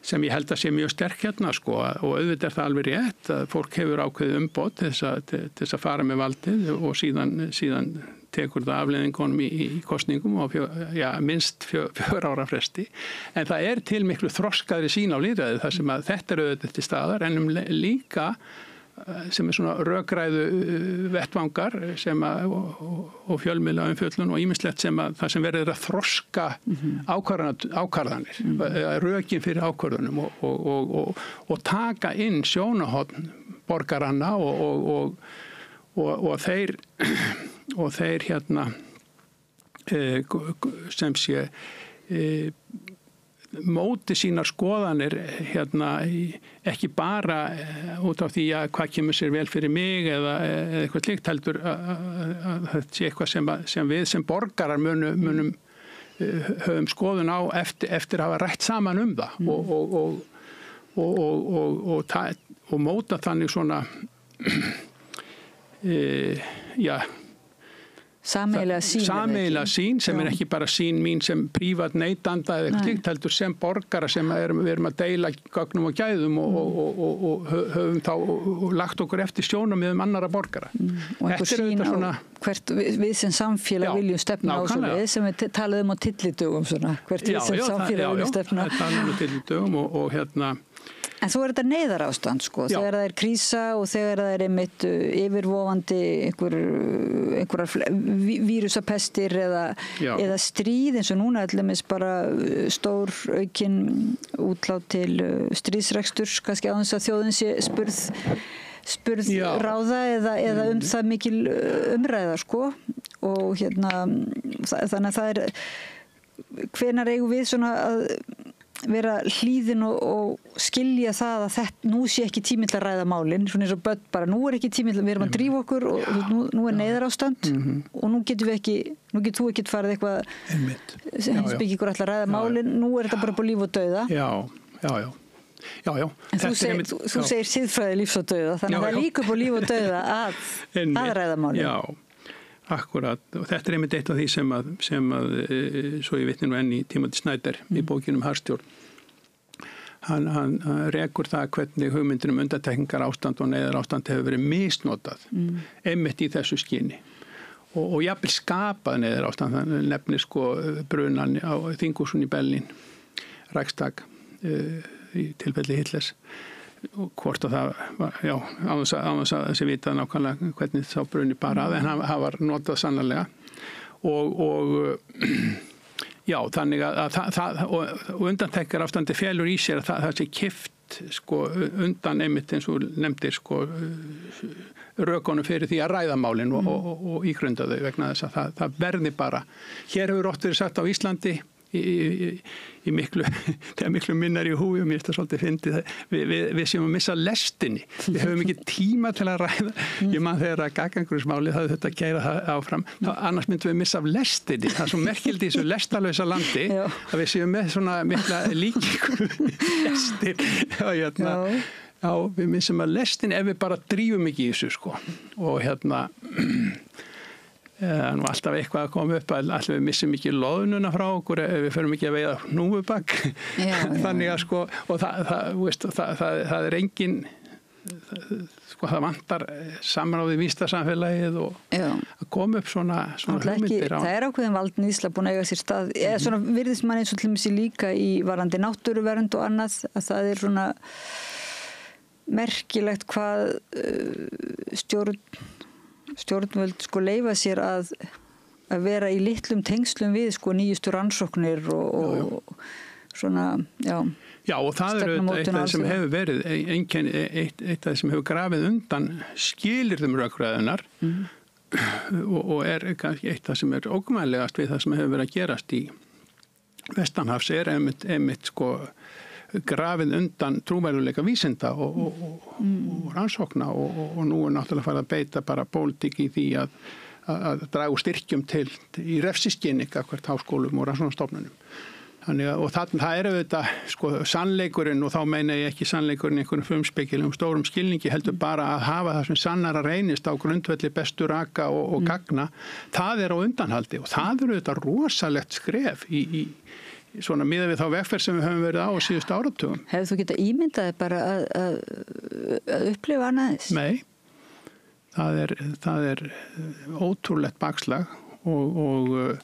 sem ég held að sé mjög sterk hérna sko og auðvitað er það alveg rétt að fólk hefur ákveðið umboð til þess að fara með valdið og síðan tekur það afleiðingunum í kosningum og minnst 4 ára fresti. En það er til miklu þroskaðri sýn á lýðræði þar sem að þetta er auðvitað til staðar en líka svona rökræðu vettvangar og fjölmiðla umfjöllun og ýmislegt það sem verður að þroska ákvarðanir, rökin fyrir ákvarðunum og taka inn sjónarhorn borgaranna og þeir sem sé móti sínar skoðanir ekki bara út af því að hvað kemur sér vel fyrir mig eða eitthvað slíkt heldur að þetta sé eitthvað sem við sem borgarar munum höfum skoðun á eftir að hafa rætt saman það og móta þannig svona sameiginlega sín sem ekki bara sín mín sem prívat neytanda eða eitthvað slíkt heldur sem borgara sem við erum að deila gögnum og gæðum og höfum þá lagt okkur eftir sjónarmiðum annarra borgara.
Og einhver sín á hvert við sem samfélag viljum stefna á svoleið sem við talaðum á tyllidögum svona, hvert við sem samfélag viljum stefna.
Já, talaðum á tyllidögum og
En svo þetta neyðarástand sko, þegar það krísa og þegar það einmitt yfirvofandi einhverjar vírusapestir eða stríð eins og núna allir bara stór aukin útlát til stríðsreksturs, kannski á þess að þjóðin sé spurð ráða eða það mikil umræða sko og þannig að það hvenær eigum við svona að vera hlýðin og skilja það að nú sé ekki tími til að ræða málin, svona eins og börn bara, nú ekki tími til að við erum að drífa okkur og nú neyðarástand og nú getum þú ekki farið eitthvað heimspekingur ætla að ræða málin, nú þetta bara på líf og dauða. Já. En þú segir siðfræði lífs og dauða, þannig að það líka på líf og dauða að ræða málin.
Já. Akkurat, og þetta einmitt eitt af því sem svo ég vitni nú enn í Timothy Snyder í bókinum Harðstjórn. Hann rekur það hvernig hugmyndir undantekningar ástand og neyðar ástand hefur verið misnotað einmitt í þessu skyni og jafnvel skapað neyðar ástand. Hann nefnir sko brunan á Þinghúsinu í Berlín, Reichstag í tilfelli Hitlers og hvort að það var, á þess að þessi vitað nákvæmlega hvernig þá bruni bara að en hann var notað sannarlega og þannig að það og undantekningar ástandi felur í sér að það sé kippt sko undan einmitt eins og nefndir sko rökunum fyrir því að ræða málin og ígrunda þau vegna þess að það verði bara. Hér hefur oft verið sagt á Íslandi í miklu minnar í húi og mér er þetta svolítið fyndið við séum að missa lestinni, við höfum ekki tíma til að ræða, ég man þegar að gagnangrunsmáli það þetta kæra það áfram annars myndum við missa af lestinni, það er svo merkildi í þessu lestalösa landi að við séum með svona mikla líkingu lestin og við missum að lestin ef við bara drífum ekki í þessu sko og nú alltaf eitthvað að koma upp að allir við missum ekki loðnuna frá okkur ef við förum ekki að veiða hnúfubak þannig að sko og það er engin sko það vantar samráði vístasamfélagið og að koma upp svona hugmyndir á.
Það er ákveðin valdníðsla búin að eiga sér stað eða svona virðist mann eins og til dæmis líka í varandi náttúruvernd og annað að það er svona merkilegt hvað stjórnvöld sko leyfa sér að vera í litlum tengslum við sko nýjustu rannsóknir og svona,
Já, og það er eitt af það sem hefur verið eitt af það sem hefur grafið undan skilyrðum rökræðunar og er kannski eitt af það sem er ógnvænlegast við það sem hefur verið að gerast í Vestanhafs er einmitt sko grafið undan trúverðuleika vísinda og rannsókna og nú er náttúrulega farið að beita bara pólitík í því að draga úr styrkjum til í refsiskyni hvert háskólum og rannsóknastofnunum. Og það er auðvitað sko sannleikurinn og þá meina ég ekki sannleikurinn einhverjum frumspekilegum stórum skilningi heldur bara að hafa það sem sannara reynist á grundvelli bestu raka og gagna. Það er á undanhaldi og það er auðvitað rosalegt skref í svona miðað við þá vegferð sem við höfum verið á síðustu áratugum.
Hefur þú getað ímyndaði bara að upplifa annaðis?
Nei, það er ótrúlegt bakslag og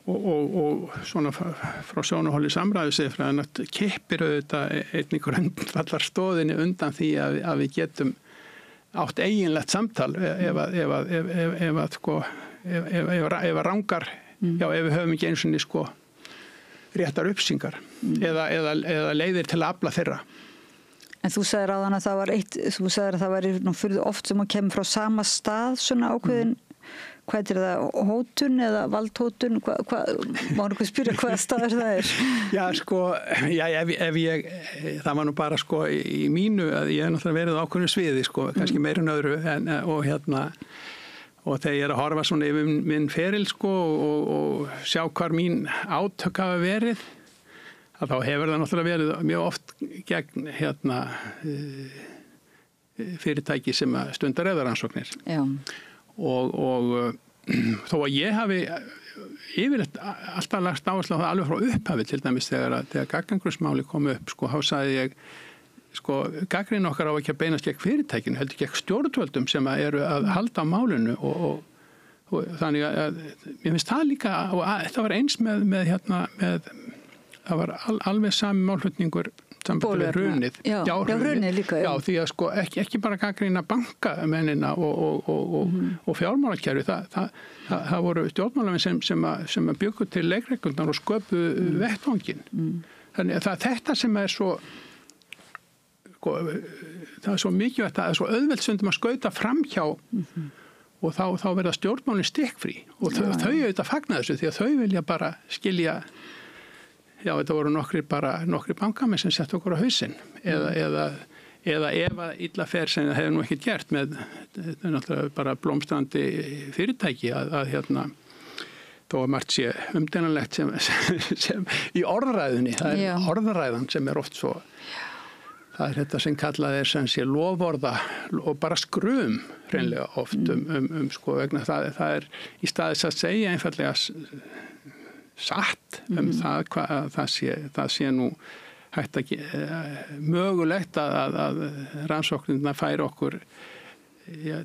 og svona frá sjónarhóli samræðusiðfræðin að kippir auðvitað einnig grundvallar stóðinni undan því að við getum átt eiginlegt samtal ef rangar, já, ef við höfum ekki eins og sko réttar uppsingar eða leiðir til að afla þeirra.
En þú sagðir áðan að það var fyrir oft sem að kemur frá sama stað svona ákveðin, hvað er það, hótun eða valdhótun, má einhver spyrja hvaða staður það er?
Já, sko, ef ég, það var nú bara sko í mínu, að ég hef náttúrulega verið á ákveðnu sviði, sko, kannski meira en öðru, og þegar ég er að horfa svona yfir minn feril, sko, og sjá hvar mín átök hafa verið, að þá hefur það náttúrulega verið mjög oft gegn, fyrirtæki sem stundar eðaransóknir. Já. Og þó að ég hafi yfirleitt alltaf lagt áherslu á það alveg frá upphafi, til dæmis þegar gagnangrunsmáli kom upp, sko, þá sagði ég, sko, gagnrýni okkar á ekki að beinast gegn fyrirtækinu, heldur gegn stjórnvöldum sem eru að halda á málinu og þannig að mér finnst það líka, og þetta var eins með það var alveg sami málflutningur sambandi við hrunið. Já, hrunið líka. Já, því að sko ekki bara gagnrýna bankamennina og fjármálakerfi, það voru stjórnmálamenn sem bjuggu til leikreglurnar og sköpu vettvanginn. Þannig að þetta sem er svo, sko, það er svo mikilvægt, það er svo auðvelt stundum að skauta framhjá og þá verða stjórnmálin stikkfrí og þau auðvitað fagna þessu því að þau vilja bara skilja. Já, þetta voru nokkri bankamenn sem sett okkur á hausinn eða ef að illa fer sem það hefur nú ekki gert með náttúrulega bara blómstrandi fyrirtæki að þó að margt sé umdeinanlegt sem í orðræðunni, það er orðræðan sem er oft svo, það er þetta sem kallað er sem sé loforða og bara skrum hreinlega oft sko vegna það er í staðis að segja einfallega satt það sé nú hægt að mögulegt að rannsóknirna færi okkur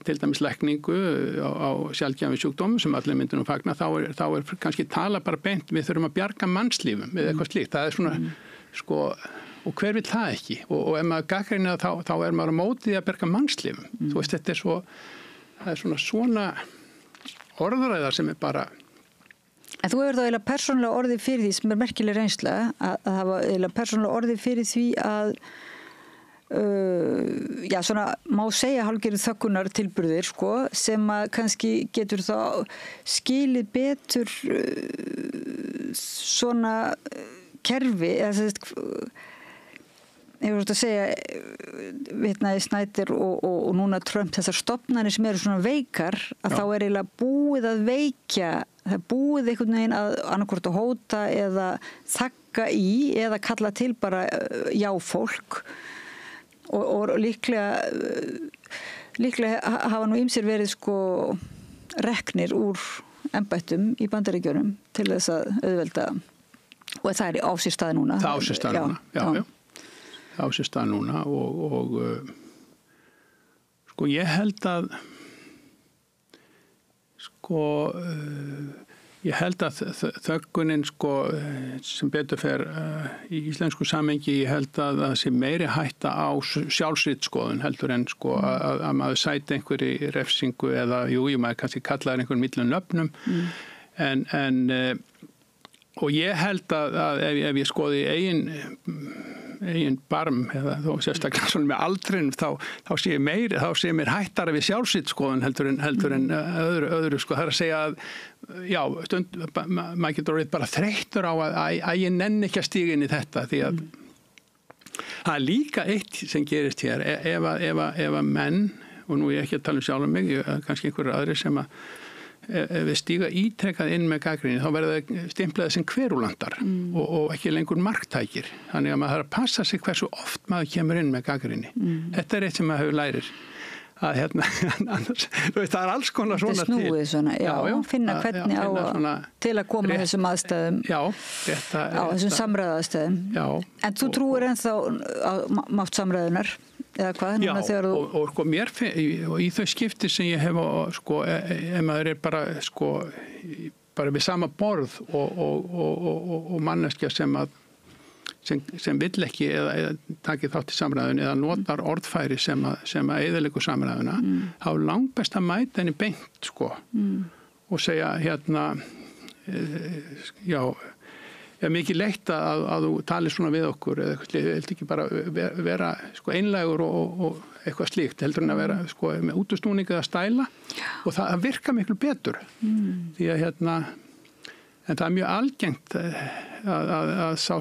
til dæmis lækningu á sjaldgæfum sjúkdómum sem allir myndir nú fagna, þá er kannski tala bara beint, við þurfum að bjarga mannslífum við eitthvað slíkt, það er svona sko, og hver vill það ekki og ef maður gagnrýnir þá er maður á móti að bjarga mannslífum, þú veist, þetta er svo það er svona orðræðar sem er bara.
En þú hefur þá eiginlega persónulega orðið fyrir því sem er merkileg reynsla að hafa eiginlega persónulega orðið fyrir því að já, svona má segja hálfgerð þöggunar tilburðir sko, sem að kannski getur þá skilið betur svona kerfi eða ég voru að segja vitnaði Snæder og núna Trump, þessar stofnanir sem eru svona veikar að þá er eiginlega búið að veikja, það er búið einhvern veginn að annarkvort að hóta eða þagga í eða kalla til bara já fólk og líklega hafa nú ýmsir verið sko reknir úr embættum í Bandaríkjunum til þess að auðvelda og það er á sér stað núna.
Það á sér stað núna, já. Á sér stað núna og sko ég held að ég held að þöggunin sko sem betur fer í íslensku samhengi, ég held að það sé meiri hætta á sjálfsritskoðun heldur en sko að maður sæti einhverju refsingu eða maður kannski kallar einhverjum millum nöfnum en og ég held að ef ég skoði eigin barm eða þó sérstaklega svona með aldrinum þá sé mér hættara við sjálfsritskoðun heldur en öðru sko, það er að segja að já, maður getur orðið bara þreyttur á að ég nenni ekki að stíga inn í þetta því að það er líka eitt sem gerist hér ef að menn, og nú ég ekki að tala sjálf mig, kannski einhverju aðri sem að ef við stíga ítrekkað inn með gagnrýni þá verða það stimplaði sem kverúlandar og ekki lengur marktækir þannig að maður þarf að passa sig hversu oft maður kemur inn með gagnrýni þetta er eitt sem maður hefur lærir að annars, það er alls konar svona til
snúið svona, já, finna hvernig á til að koma þessum aðstæðum
á
þessum samræðaðstæðum en þú trúir ennþá á mátt samræðunar eða hvað?
Já, og sko mér og í þau skipti sem ég hef sko, ef maður er bara sko bara við sama borð og manneskja sem vill ekki eða taki þátt í samræðunni eða notar orðfæri sem að eyðileggur samræðuna, þá er langbest að mæta henni beint sko og segja er mikið leitt að þú talir svona við okkur eða eitthvað, heldur ekki bara vera sko einlægur og eitthvað slíkt, heldur en að vera sko með útustúning eða stæla og það virka miklu betur því að en það er mjög algengt að sá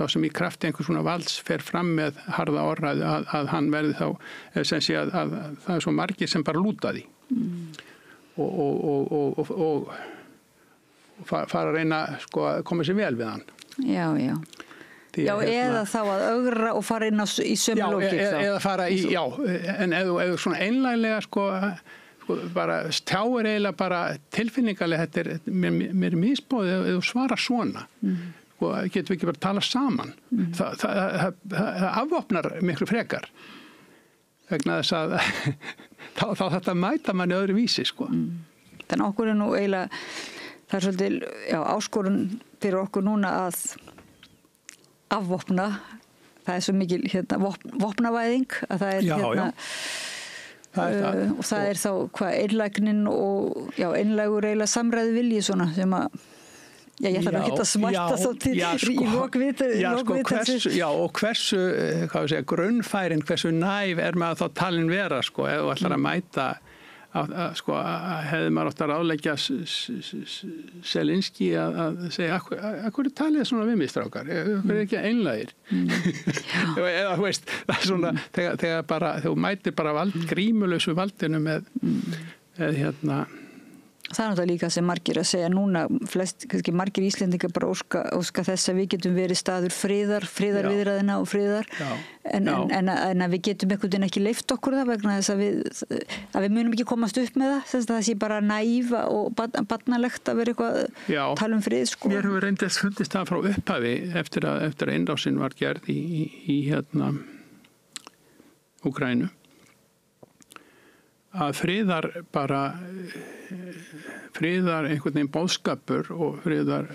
sem í krafti einhvers svona valds fer fram með harða orðræðu að hann verði þá sem sé að það er svo margir sem bara lúta því og fara að reyna sko að koma sér vel við hann.
Já. Já, eða þá að ögra og fara inn í sömu lógík þá. Eða
fara í, já, en ef þú svona einlæglega sko bara stjáir eiginlega bara tilfinningarlega þetta mér er misbóðið ef þú svarar svona og getum við ekki bara tala saman það afvopnar miklu frekar vegna þess að þá þetta mæta manni öðru vísi sko.
Þannig okkur er nú eiginlega það er svolítið áskorun fyrir okkur núna að afvopna það er svo mikil vopnavæðing að það er og það er þá einlægnin og einlægur eiginlega samræðu vilji svona sem að ég ætla ekki að smætta þá til í lokvitað
og hversu grunnfærin, hversu næf er maður þá talin vera sko, ef þú ætlar að mæta sko, hefði maður átt að ráðleggja Selinski að segja akkur talið svona við mig strákar, akkur er ekki einlægir eða þú veist það er svona, þegar þú mætir bara grímulausu valdinu með
Það er náttúrulega líka sem margir að segja núna, kannski margir Íslendingar bara óska þess að við getum verið staður friðarviðræðina og friðar en að við getum einhvern veginn ekki leyft okkur það vegna þess að við munum ekki komast upp með það, þess að það sé bara næva og barnalegt að vera eitthvað tala frið sko.
Mér hefur reyndist fundist það frá upphafi eftir að innrásin var gerð í Úkraínu að friðar einhvern veginn boðskapur og friðar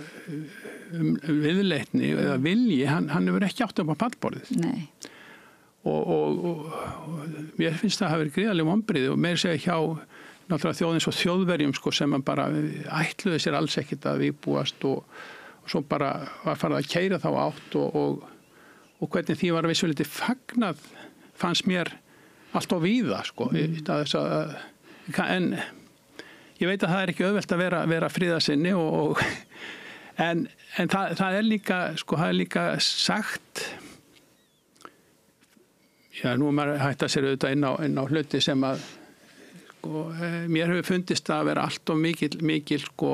viðleitni eða vilji, hann hefur ekki átt upp á pallborðið.
Nei.
Og mér finnst það að hafa verið gríðarleg vonbrigði og meira segja hjá náttúrulega þjóðins og þjóðverjum sko, sem að bara ætluðu sér alls ekkert að viðbúast og svo bara var farið að keyra þá átt og hvernig því var vissulítið fagnað fannst mér allt á víða sko en ég veit að það er ekki auðvelt að vera friðarsinni en það er líka sko það er líka sagt nú er maður hægt að sér auðvitað inn á hluti sem að sko, mér hefur fundist að vera allt of mikil sko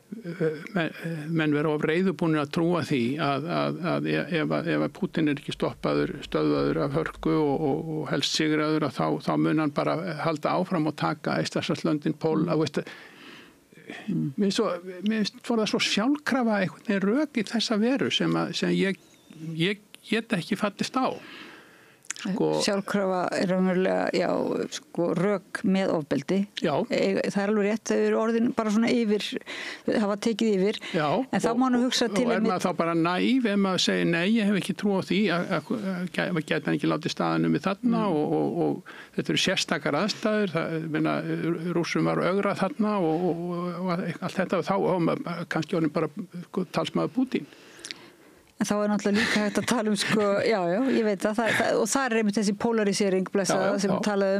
menn vera of reiðubúnir að trúa því að ef Putin er ekki stöðvaður af hörku og helst sigraður þá mun hann bara halda áfram og taka Eystrasaltslöndin, Pól mér finnst það svo sjálfkrafa einhvern veginn rök í þessa veru sem ég get ekki fallist á sko,
sjálfkrafa er raunverulega rök með ofbeldi það er alveg rétt, þau eru orðin bara svona yfir, hafa tekið yfir en þá má nú hugsa til
og er maður þá bara næv ef maður segir nei, ég hef ekki trú á því að geta hann ekki látið staðanum við þarna og þetta eru sérstakar aðstæður Rússum var ögrað þarna og allt þetta og þá kannski orðin bara talsmaður Putin.
En þá er náttúrulega líka hægt að tala sko, ég veit það, og það er einmitt þessi polarisering sem talaði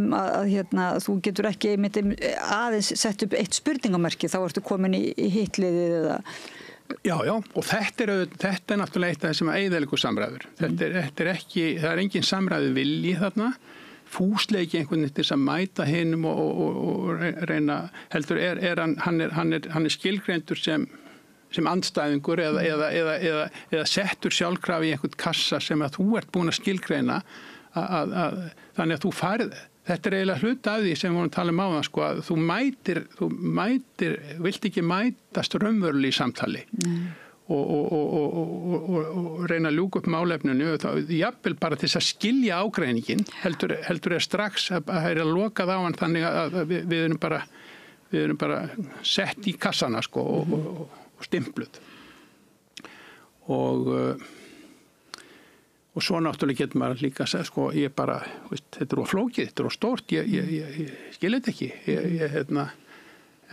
að þú getur ekki einmitt aðeins sett upp eitt spurningamerki, þá ertu komin í hitliðið eða...
Já, og þetta er náttúrulega eitt af þessum eyðileggur samræður. Það er engin samræðu vilji þarna, fúsleiki einhvern veginn til að mæta hinum og reyna, heldur hann er skilgreindur sem andstæðingur eða settur sjálfkrafi í einhvern kassa sem að þú ert búin að skilgreina þannig að þú farið þetta er eiginlega hluti af því sem við vorum að tala um áðan sko, að þú mætir vilt ekki mætast raunverulega í samtali og reyna að ljúka upp málefninu jafnvel bara til þess að skilja ágreiningin heldur er strax að það er að lokað á hann þannig að við erum bara við erum bara sett í kassana sko og stimpluð og svo náttúrulega getur maður líka að segja sko ég bara, veist, þetta flókið, þetta stórt, ég skil þetta ekki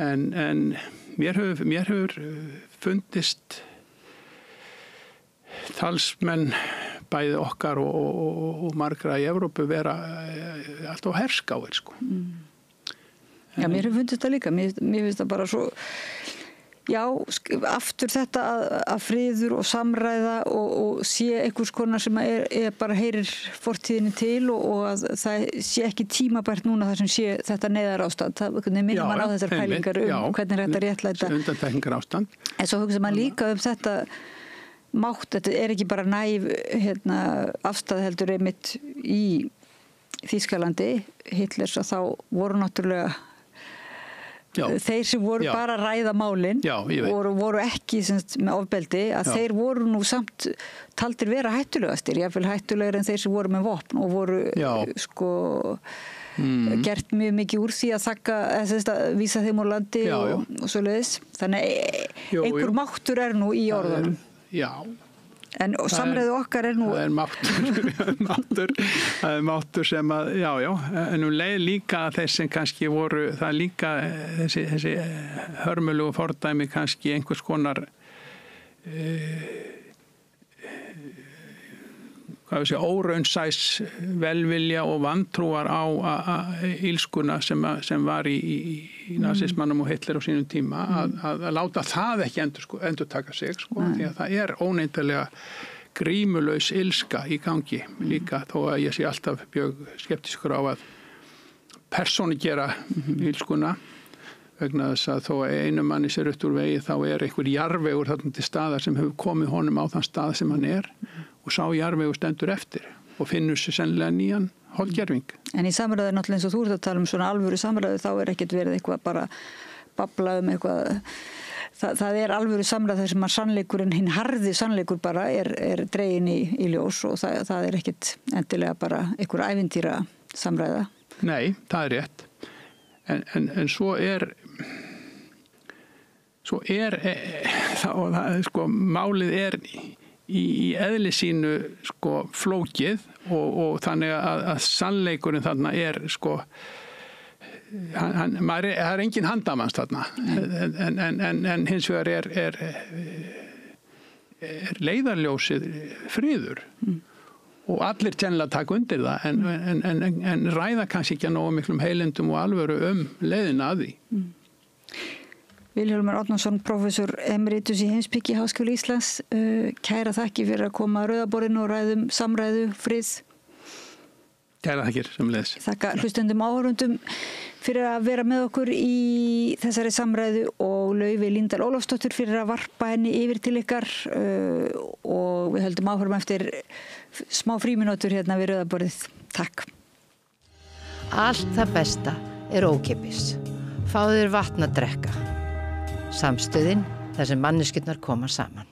en mér hefur fundist talsmenn bæði okkar og margra í Evrópu vera alltaf herskáir sko.
Já, mér hefur fundist það líka, mér finnst það bara svo já, aftur þetta að friður og samræða og sé einhvers konar sem bara heyrir fortíðinni til og að það sé ekki tímabært núna þar sem sé þetta neyðarástand. Það minnir mann á þessar pælingar hvernig er þetta réttlæta.
Undantekningarástand.
En svo hugsa maður líka þetta mátt, þetta er ekki bara næf afstæð heldur einmitt í Þýskalandi, Hitlers, að þá voru náttúrulega þeir sem voru bara að ræða málin voru ekki með ofbeldi að þeir voru nú samt taldir vera hættulegastir, jáfnvel hættulegar en þeir sem voru með vopn og voru gert mjög mikið úr því að þakka að vísa þeim úr landi og svoleiðis. Þannig einhver máttur er nú í orðunum.
Já.
En samræðu okkar er nú...
Það er máttur sem að, en leið líka þeir sem kannski voru, það er líka þessi hörmulegu fordæmi kannski einhvers konar óraunsæs velvilja og vantrúar á ílskuna sem var í nasismannum og Hitler á sínum tíma að láta það ekki endurtaka sig sko, því að það er óneintanlega grímulaus ilska í gangi líka þó að ég sé alltaf mjög skeptískur á að persónugera ílskuna vegna þess að þó að einu manni sér upp úr vegi þá er einhver jarðvegur þarna til staðar sem hefur komið honum á þann stað sem hann er og sá jarðvegur stendur eftir og finnur sér sennilega nýjan holdgerving. En
í samræðu náttúrulega eins og þú ert að tala um svona alvöru samræðu þá er ekkert verið eitthvað bara babla eitthvað. Það er alvöru samræðu þar sem að sannleikurinn, hinn harði sannleikur bara er dregin í ljós og það er ekkert endilega bara einhver ævintýra samræða.
Nei, það er rétt. En svo er sko, málið er í eðli sínu sko flókið og þannig að sannleikurinn þarna er sko það er engin handamanns þarna en hins vegar er leiðarljósið friður og allir sennilega taka undir það en ræða kannski ekki að nógu miklum heilindum og alvöru leiðina að því.
Vilhjálmur Árnason, prófessor emeritus í heimspeki Háskóla Íslands, kæra þakki fyrir að koma að rauðaborðinu og ræðum samræðu, frið.
Kæra þakkir, sömuleiðis.
Þakka hlustendum áhorfendum fyrir að vera með okkur í þessari samræðu og Laufey Líndal Ólafsdóttur fyrir að varpa henni yfir til ykkar og við höldum áfram eftir smá frímínútur hérna við rauðaborðið. Takk.
Allt það besta er ókeypis. Fáðu þér vatn að drekka. Samstöðin þar sem manneskjurnar koma saman.